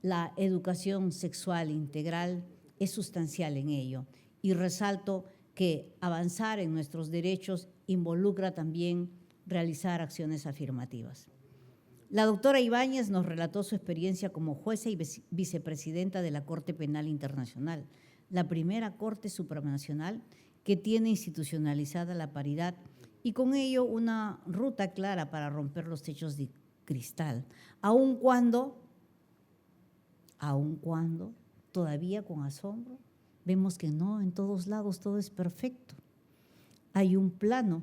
La educación sexual integral es sustancial en ello y resalto que avanzar en nuestros derechos involucra también realizar acciones afirmativas. La doctora Ibáñez nos relató su experiencia como jueza y vicepresidenta de la Corte Penal Internacional, la primera Corte Supranacional que tiene institucionalizada la paridad y con ello una ruta clara para romper los techos de cristal, aun cuando todavía con asombro vemos que no en todos lados todo es perfecto. Hay un plano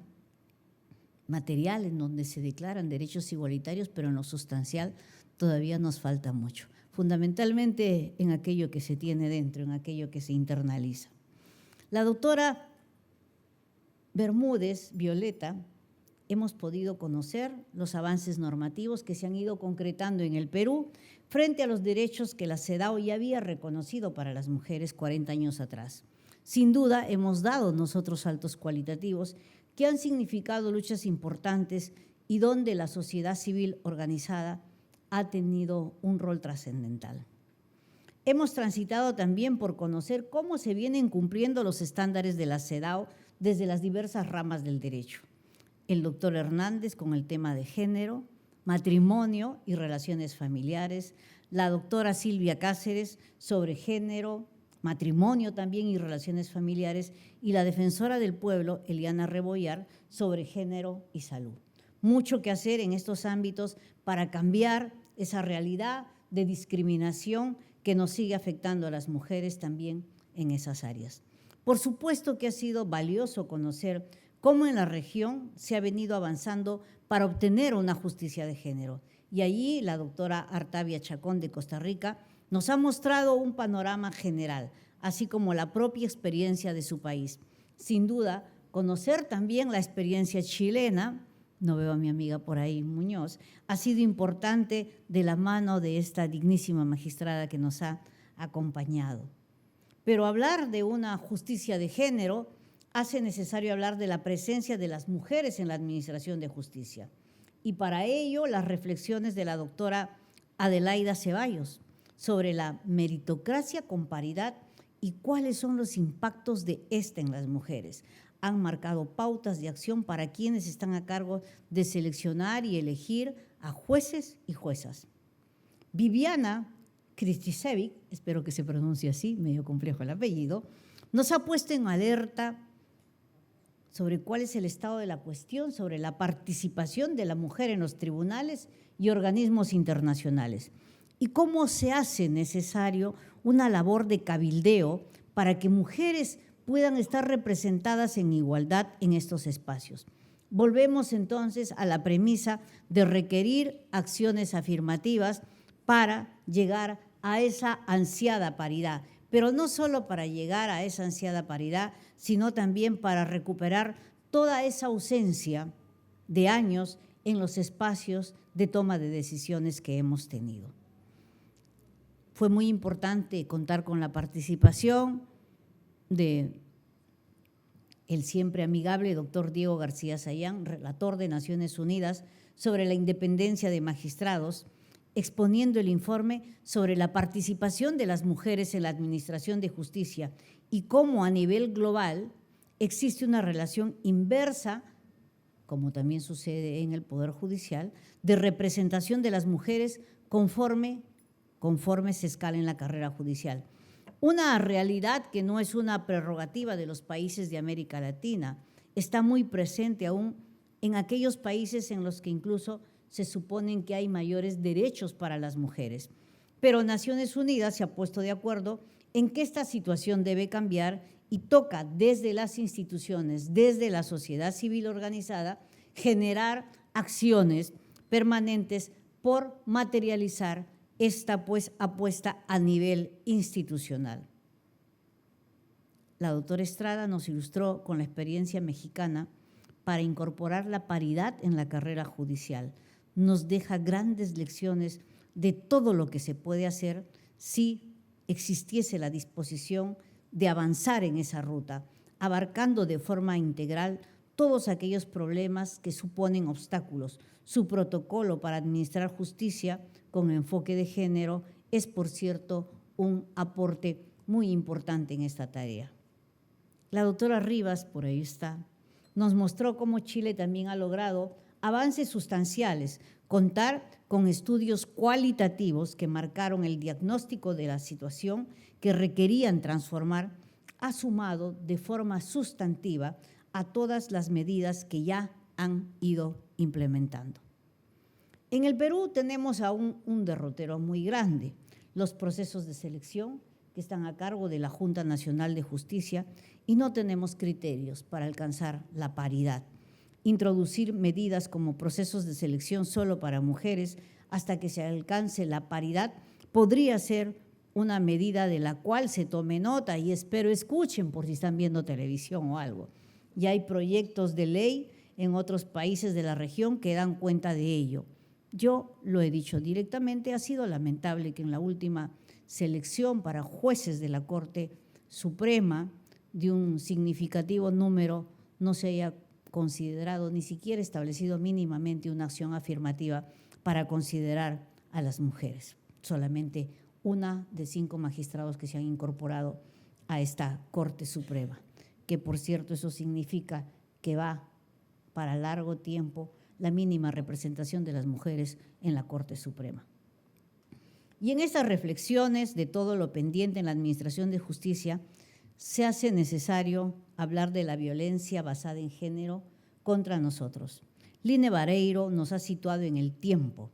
material en donde se declaran derechos igualitarios, pero en lo sustancial todavía nos falta mucho, fundamentalmente en aquello que se tiene dentro, en aquello que se internaliza. La doctora Bermúdez, Violeta, hemos podido conocer los avances normativos que se han ido concretando en el Perú frente a los derechos que la CEDAW ya había reconocido para las mujeres 40 años atrás. Sin duda, hemos dado nosotros saltos cualitativos que han significado luchas importantes y donde la sociedad civil organizada ha tenido un rol trascendental. Hemos transitado también por conocer cómo se vienen cumpliendo los estándares de la CEDAW desde las diversas ramas del derecho. El doctor Hernández con el tema de género, matrimonio y relaciones familiares, la doctora Silvia Cáceres sobre género, matrimonio también y relaciones familiares, y la defensora del pueblo, Eliana Rebollar, sobre género y salud. Mucho que hacer en estos ámbitos para cambiar esa realidad de discriminación que nos sigue afectando a las mujeres también en esas áreas. Por supuesto que ha sido valioso conocer cómo en la región se ha venido avanzando para obtener una justicia de género. Y allí la doctora Artavia Chacón de Costa Rica nos ha mostrado un panorama general, así como la propia experiencia de su país. Sin duda, conocer también la experiencia chilena, no veo a mi amiga por ahí, Muñoz, ha sido importante de la mano de esta dignísima magistrada que nos ha acompañado. Pero hablar de una justicia de género hace necesario hablar de la presencia de las mujeres en la administración de justicia. Y para ello, las reflexiones de la doctora Adelaida Ceballos sobre la meritocracia con paridad y cuáles son los impactos de esta en las mujeres. Han marcado pautas de acción para quienes están a cargo de seleccionar y elegir a jueces y juezas. Viviana Kristisevic, espero que se pronuncie así, medio complejo el apellido, nos ha puesto en alerta sobre cuál es el estado de la cuestión, sobre la participación de la mujer en los tribunales y organismos internacionales. y cómo se hace necesario una labor de cabildeo para que mujeres puedan estar representadas en igualdad en estos espacios. Volvemos entonces a la premisa de requerir acciones afirmativas para llegar a esa ansiada paridad, pero no solo para llegar a esa ansiada paridad, sino también para recuperar toda esa ausencia de años en los espacios de toma de decisiones que hemos tenido. Fue muy importante contar con la participación de el siempre amigable doctor Diego García Sayán, relator de Naciones Unidas sobre la independencia de magistrados, exponiendo el informe sobre la participación de las mujeres en la administración de justicia y cómo a nivel global existe una relación inversa, como también sucede en el Poder Judicial, de representación de las mujeres conforme se escala en la carrera judicial. Una realidad que no es una prerrogativa de los países de América Latina, está muy presente aún en aquellos países en los que incluso se suponen que hay mayores derechos para las mujeres. Pero Naciones Unidas se ha puesto de acuerdo en que esta situación debe cambiar y toca desde las instituciones, desde la sociedad civil organizada, generar acciones permanentes por materializar esta apuesta a nivel institucional. La doctora Estrada nos ilustró con la experiencia mexicana para incorporar la paridad en la carrera judicial. Nos deja grandes lecciones de todo lo que se puede hacer si existiese la disposición de avanzar en esa ruta, abarcando de forma integral todos aquellos problemas que suponen obstáculos. Su protocolo para administrar justicia con enfoque de género es, por cierto, un aporte muy importante en esta tarea. La doctora Rivas, por ahí está, nos mostró cómo Chile también ha logrado avances sustanciales, contar con estudios cualitativos que marcaron el diagnóstico de la situación que requerían transformar, ha sumado de forma sustantiva a todas las medidas que ya han ido implementando. En el Perú tenemos aún un derrotero muy grande, los procesos de selección que están a cargo de la Junta Nacional de Justicia y no tenemos criterios para alcanzar la paridad. Introducir medidas como procesos de selección solo para mujeres hasta que se alcance la paridad podría ser una medida de la cual se tome nota y espero escuchen por si están viendo televisión o algo. Ya hay proyectos de ley en otros países de la región que dan cuenta de ello. Yo lo he dicho directamente, ha sido lamentable que en la última selección para jueces de la Corte Suprema de un significativo número no se haya considerado, ni siquiera establecido mínimamente una acción afirmativa para considerar a las mujeres. Solamente una de 5 magistrados que se han incorporado a esta Corte Suprema, que por cierto eso significa que va para largo tiempo la mínima representación de las mujeres en la Corte Suprema. Y en estas reflexiones de todo lo pendiente en la administración de justicia, se hace necesario hablar de la violencia basada en género contra nosotros. Line Vareiro nos ha situado en el tiempo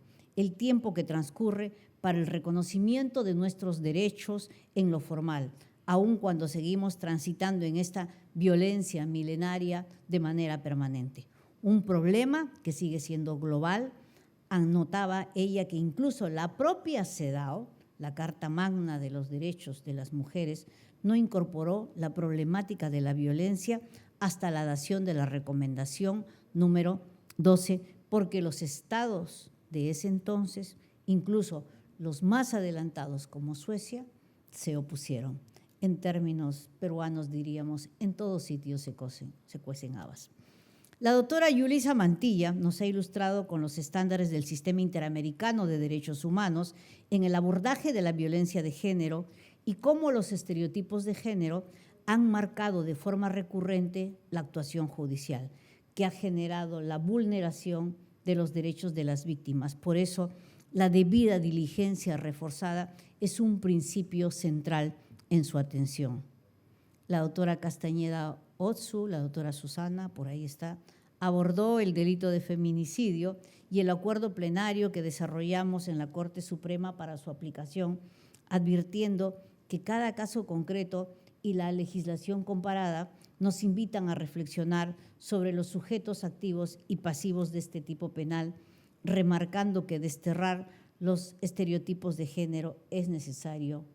que transcurre para el reconocimiento de nuestros derechos en lo formal, aun cuando seguimos transitando en esta violencia milenaria de manera permanente. Un problema que sigue siendo global. Anotaba ella que incluso la propia CEDAW, la Carta Magna de los Derechos de las Mujeres, no incorporó la problemática de la violencia hasta la dación de la recomendación número 12, porque los estados de ese entonces, incluso los más adelantados como Suecia, se opusieron. En términos peruanos diríamos, en todos sitios se cuecen habas. La doctora Yulisa Mantilla nos ha ilustrado con los estándares del Sistema Interamericano de Derechos Humanos en el abordaje de la violencia de género y cómo los estereotipos de género han marcado de forma recurrente la actuación judicial, que ha generado la vulneración de los derechos de las víctimas. Por eso, la debida diligencia reforzada es un principio central en su atención. La doctora Castañeda Otsu, la doctora Susana, por ahí está, abordó el delito de feminicidio y el acuerdo plenario que desarrollamos en la Corte Suprema para su aplicación, advirtiendo que cada caso concreto y la legislación comparada nos invitan a reflexionar sobre los sujetos activos y pasivos de este tipo penal, remarcando que desterrar los estereotipos de género es necesario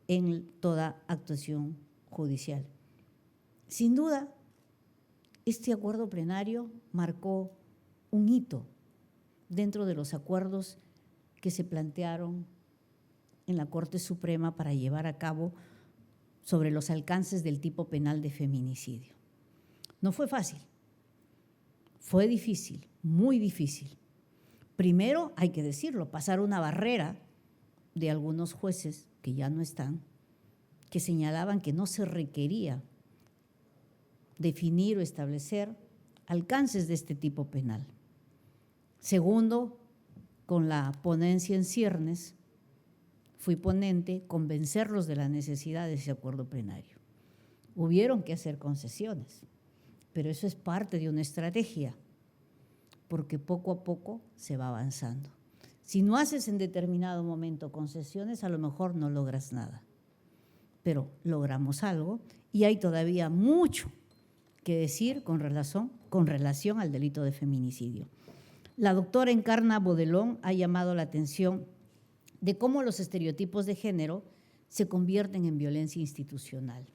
en toda actuación judicial. Sin duda, este acuerdo plenario marcó un hito dentro de los acuerdos que se plantearon en la Corte Suprema para llevar a cabo sobre los alcances del tipo penal de feminicidio. No fue fácil, fue difícil, muy difícil. Primero, hay que decirlo, pasar una barrera de algunos jueces que ya no están, que señalaban que no se requería definir o establecer alcances de este tipo penal. Segundo, con la ponencia en ciernes, fui ponente, convencerlos de la necesidad de ese acuerdo plenario. Hubieron que hacer concesiones, pero eso es parte de una estrategia, porque poco a poco se va avanzando. Si no haces en determinado momento concesiones, a lo mejor no logras nada, pero logramos algo y hay todavía mucho que decir con relación al delito de feminicidio. La doctora Encarna Bodelón ha llamado la atención de cómo los estereotipos de género se convierten en violencia institucional,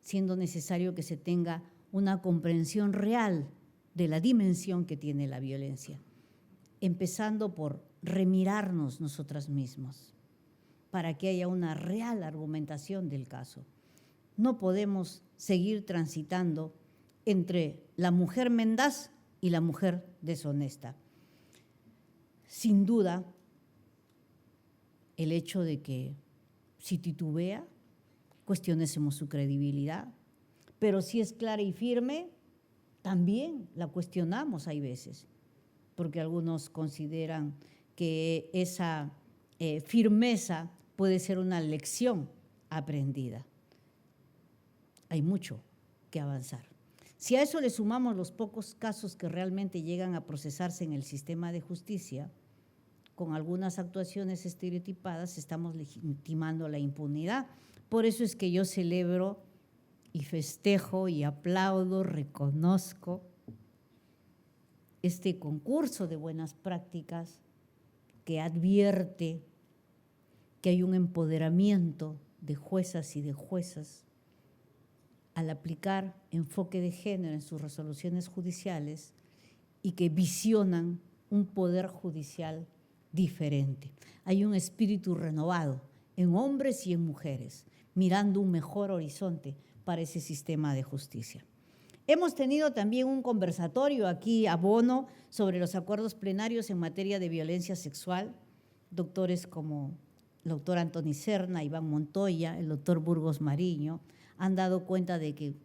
siendo necesario que se tenga una comprensión real de la dimensión que tiene la violencia, empezando por remirarnos nosotras mismas para que haya una real argumentación del caso. No podemos seguir transitando entre la mujer mendaz y la mujer deshonesta. Sin duda, el hecho de que si titubea, cuestionemos su credibilidad, pero si es clara y firme, también la cuestionamos hay veces, porque algunos consideran que esa firmeza puede ser una lección aprendida. Hay mucho que avanzar. Si a eso le sumamos los pocos casos que realmente llegan a procesarse en el sistema de justicia, con algunas actuaciones estereotipadas estamos legitimando la impunidad. Por eso es que yo celebro y festejo y aplaudo, reconozco este concurso de buenas prácticas que advierte que hay un empoderamiento de juezas y de juezas al aplicar enfoque de género en sus resoluciones judiciales y que visionan un poder judicial diferente. Hay un espíritu renovado en hombres y en mujeres, mirando un mejor horizonte para ese sistema de justicia. Hemos tenido también un conversatorio aquí a Bono sobre los acuerdos plenarios en materia de violencia sexual. Doctores como el doctor Antoni Serna, Iván Montoya, el doctor Burgos Mariño han dado cuenta de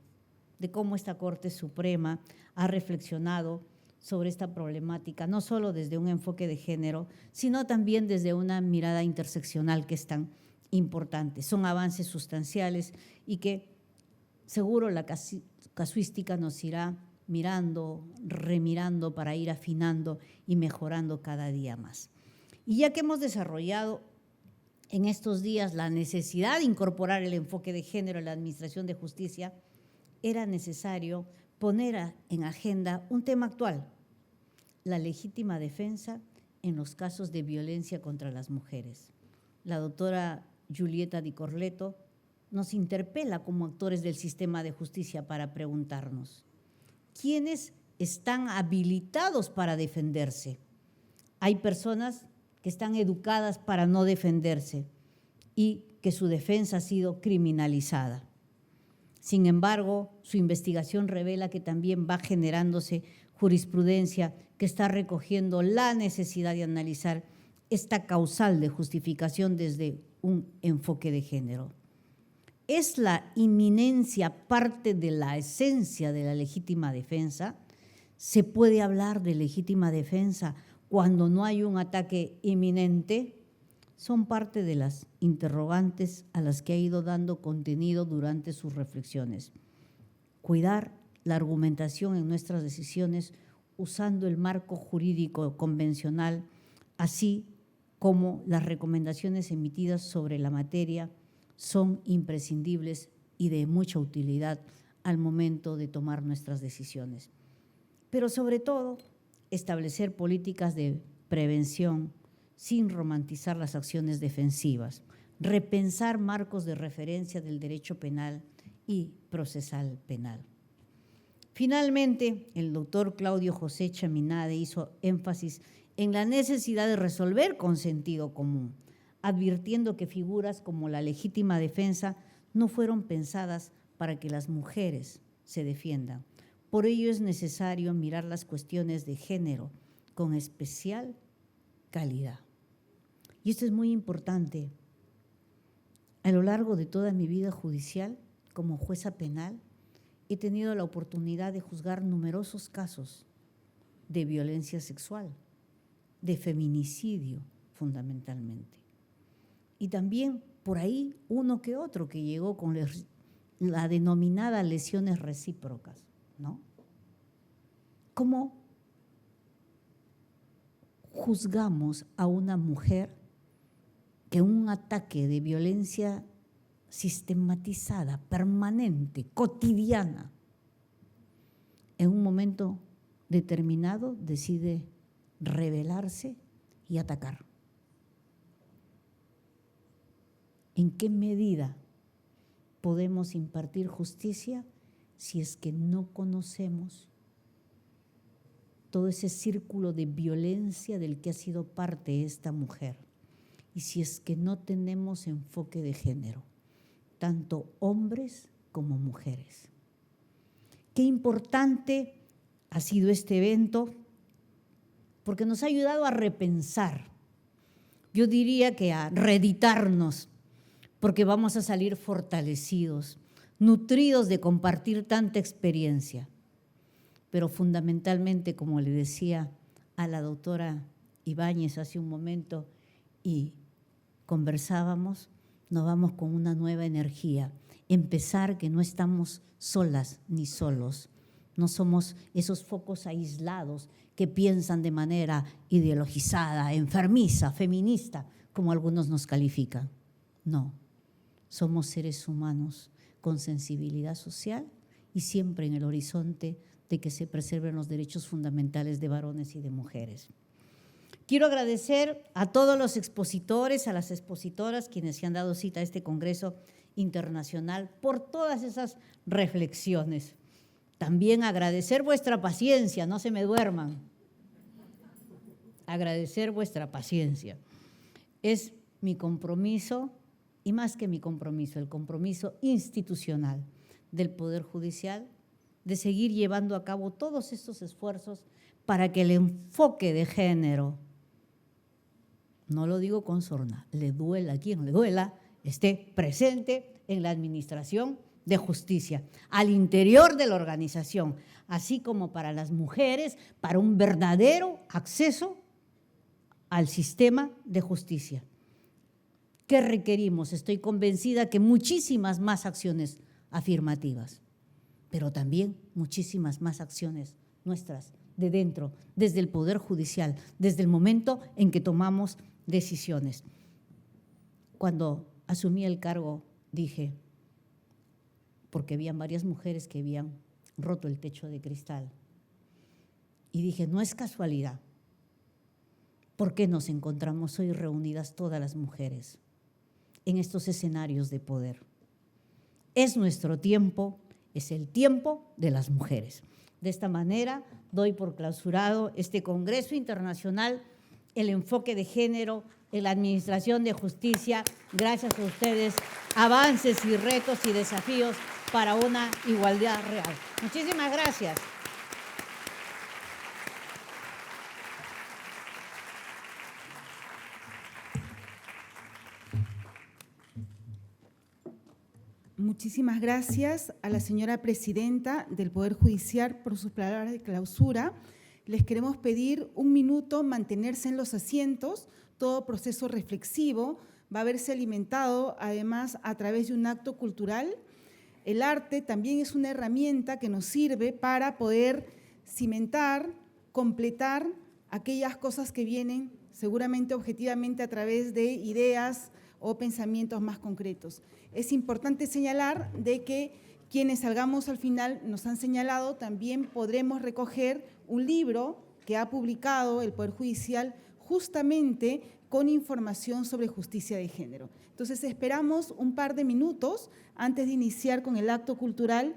cómo esta Corte Suprema ha reflexionado sobre esta problemática, no solo desde un enfoque de género, sino también desde una mirada interseccional que es tan importante. Son avances sustanciales y que seguro la casuística nos irá mirando, remirando para ir afinando y mejorando cada día más. Y ya que hemos desarrollado en estos días la necesidad de incorporar el enfoque de género en la administración de justicia, era necesario poner en agenda un tema actual, la legítima defensa en los casos de violencia contra las mujeres. La doctora Julieta Di Corleto nos interpela como actores del sistema de justicia para preguntarnos, ¿quiénes están habilitados para defenderse? Hay personas que están educadas para no defenderse y que su defensa ha sido criminalizada. Sin embargo, su investigación revela que también va generándose jurisprudencia que está recogiendo la necesidad de analizar esta causal de justificación desde un enfoque de género. ¿Es la inminencia parte de la esencia de la legítima defensa? ¿Se puede hablar de legítima defensa cuando no hay un ataque inminente? Son parte de las interrogantes a las que ha ido dando contenido durante sus reflexiones. Cuidar la argumentación en nuestras decisiones usando el marco jurídico convencional, así como las recomendaciones emitidas sobre la materia son imprescindibles y de mucha utilidad al momento de tomar nuestras decisiones. Pero sobre todo, establecer políticas de prevención sin romantizar las acciones defensivas, repensar marcos de referencia del derecho penal y procesal penal. Finalmente, el doctor Claudio José Chaminade hizo énfasis en la necesidad de resolver con sentido común, advirtiendo que figuras como la legítima defensa no fueron pensadas para que las mujeres se defiendan. Por ello es necesario mirar las cuestiones de género con especial calidad. Y esto es muy importante. A lo largo de toda mi vida judicial, como jueza penal, he tenido la oportunidad de juzgar numerosos casos de violencia sexual, de feminicidio fundamentalmente. Y también por ahí uno que otro que llegó con la denominada lesiones recíprocas, ¿no? ¿Cómo juzgamos a una mujer que un ataque de violencia sistematizada, permanente, cotidiana, en un momento determinado decide rebelarse y atacar? ¿En qué medida podemos impartir justicia si es que no conocemos todo ese círculo de violencia del que ha sido parte esta mujer? Y si es que no tenemos enfoque de género, tanto hombres como mujeres. Qué importante ha sido este evento, porque nos ha ayudado a repensar, yo diría que a reeditarnos, porque vamos a salir fortalecidos, nutridos de compartir tanta experiencia. Pero fundamentalmente, como le decía a la doctora Ibáñez hace un momento y conversábamos, nos vamos con una nueva energía. Empezar que no estamos solas ni solos. No somos esos focos aislados que piensan de manera ideologizada, enfermiza, feminista, como algunos nos califican. No, somos seres humanos con sensibilidad social y siempre en el horizonte de que se preserven los derechos fundamentales de varones y de mujeres. Quiero agradecer a todos los expositores, a las expositoras, quienes se han dado cita a este Congreso Internacional por todas esas reflexiones. También agradecer vuestra paciencia, no se me duerman. Agradecer vuestra paciencia. Es mi compromiso, y más que mi compromiso, el compromiso institucional del Poder Judicial, de seguir llevando a cabo todos estos esfuerzos para que el enfoque de género, no lo digo con sorna, le duela a quien le duela, esté presente en la administración de justicia, al interior de la organización, así como para las mujeres, para un verdadero acceso al sistema de justicia. ¿Qué requerimos? Estoy convencida que muchísimas más acciones afirmativas, pero también muchísimas más acciones nuestras de dentro, desde el Poder Judicial, desde el momento en que tomamos decisiones. Cuando asumí el cargo dije, porque habían varias mujeres que habían roto el techo de cristal, y dije, no es casualidad, ¿por qué nos encontramos hoy reunidas todas las mujeres en estos escenarios de poder? Es nuestro tiempo, es el tiempo de las mujeres. De esta manera doy por clausurado este Congreso Internacional, el enfoque de género en la administración de justicia. Gracias a ustedes, avances y retos y desafíos para una igualdad real. Muchísimas gracias. Muchísimas gracias a la señora presidenta del Poder Judicial por sus palabras de clausura. Les queremos pedir un minuto, mantenerse en los asientos. Todo proceso reflexivo va a verse alimentado, además, a través de un acto cultural. El arte también es una herramienta que nos sirve para poder cimentar completar aquellas cosas que vienen seguramente objetivamente a través de ideas o pensamientos más concretos. Es importante señalar de que quienes salgamos al final nos han señalado, también podremos recoger un libro que ha publicado el Poder Judicial justamente con información sobre justicia de género. Entonces esperamos un par de minutos antes de iniciar con el acto cultural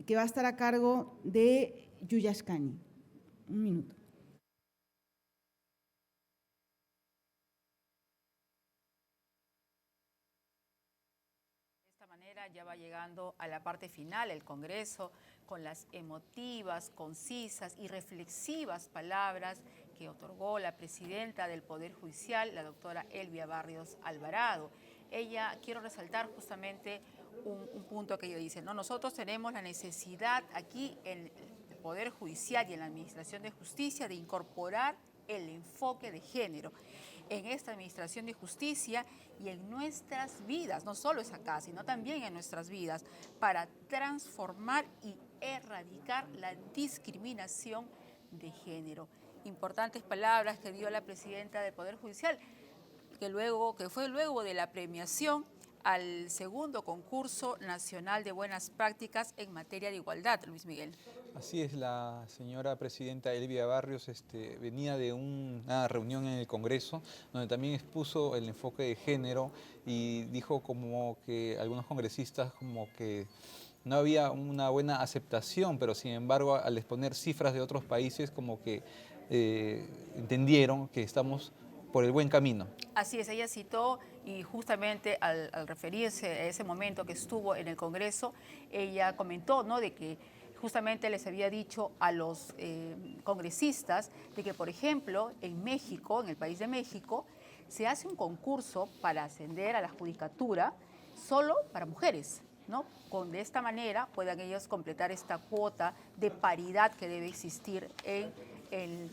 que va a estar a cargo de Yuyashkani. Un minuto. De esta manera ya va llegando a la parte final el Congreso con las emotivas, concisas y reflexivas palabras que otorgó la presidenta del Poder Judicial, la doctora Elvia Barrios Alvarado. Ella, quiero resaltar justamente un punto que ella dice, ¿no? Nosotros tenemos la necesidad aquí en el Poder Judicial y en la Administración de Justicia de incorporar el enfoque de género en esta Administración de Justicia y en nuestras vidas, no solo es acá, sino también en nuestras vidas, para transformar y erradicar la discriminación de género. Importantes palabras que dio la presidenta del Poder Judicial, que fue luego de la premiación al segundo concurso nacional de buenas prácticas en materia de igualdad, Luis Miguel. Así es, la señora presidenta Elvia Barrios venía de una reunión en el Congreso donde también expuso el enfoque de género y dijo como que algunos congresistas como que no había una buena aceptación, pero sin embargo al exponer cifras de otros países como que entendieron que estamos por el buen camino. Así es, ella citó y justamente al referirse a ese momento que estuvo en el Congreso, ella comentó, ¿no?, de que justamente les había dicho a los congresistas de que, por ejemplo, en México, en el país de México, se hace un concurso para ascender a la judicatura solo para mujeres, ¿no? De esta manera puedan ellos completar esta cuota de paridad que debe existir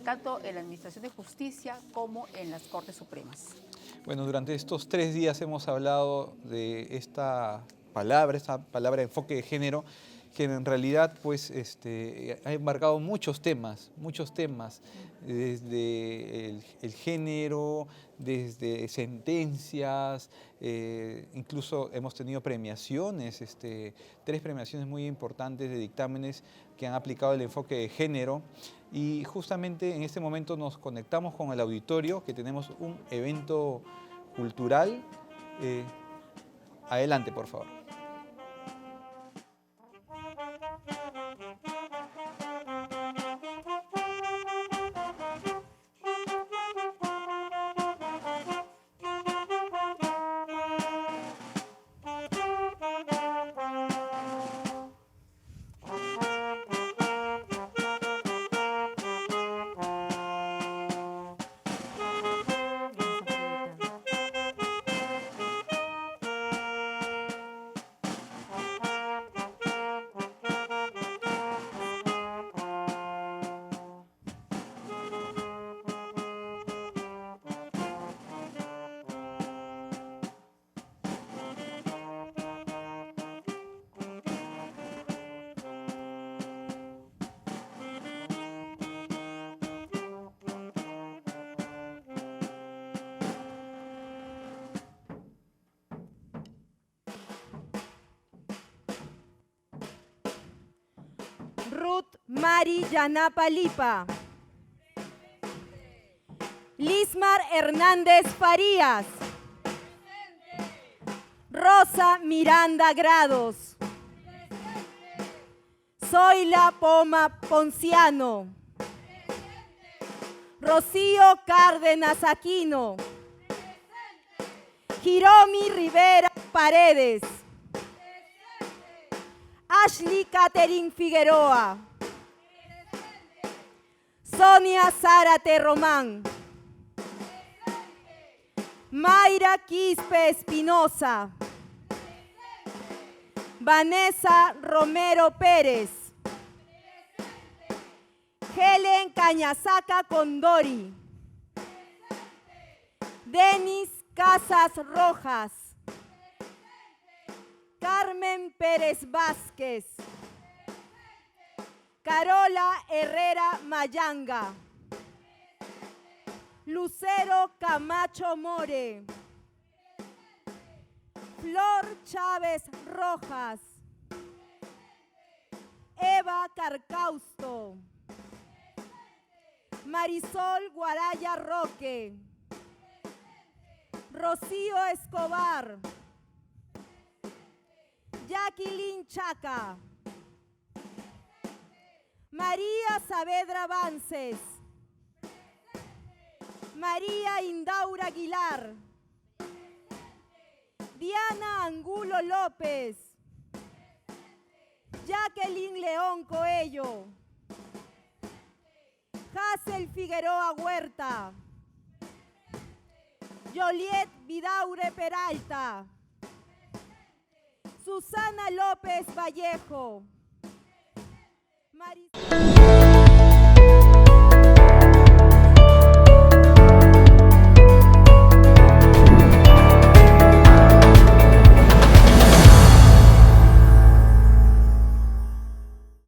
tanto en la Administración de Justicia como en las Cortes Supremas. Bueno, durante estos 3 días hemos hablado de esta palabra de enfoque de género, que en realidad pues, ha embarcado muchos temas, desde el género, desde sentencias, incluso hemos tenido premiaciones, 3 premiaciones muy importantes de dictámenes que han aplicado el enfoque de género, y justamente en este momento nos conectamos con el auditorio, que tenemos un evento cultural. Adelante, por favor. Ruth Mari Yanapa Lipa. Lismar Hernández Farías. Rosa Miranda Grados. Zoila Poma Ponciano. Rocío Cárdenas Aquino. Hiromi Rivera Paredes. Ashley Catherine Figueroa. Sonia Zárate Román. Mayra Quispe Espinosa. Vanessa Romero Pérez. Helen Cañasaca Condori. Denis Casas Rojas. Carmen Pérez Vázquez. Carola Herrera Mayanga. Lucero Camacho More. Flor Chávez Rojas. Eva Carcausto. Marisol Guaraya Roque. Rocío Escobar. Jacqueline Chaca. María Saavedra Vances. María Indaura Aguilar. Diana Angulo López. Jacqueline León Coello. Hazel Figueroa Huerta. Joliet Vidaure Peralta. Susana López Vallejo.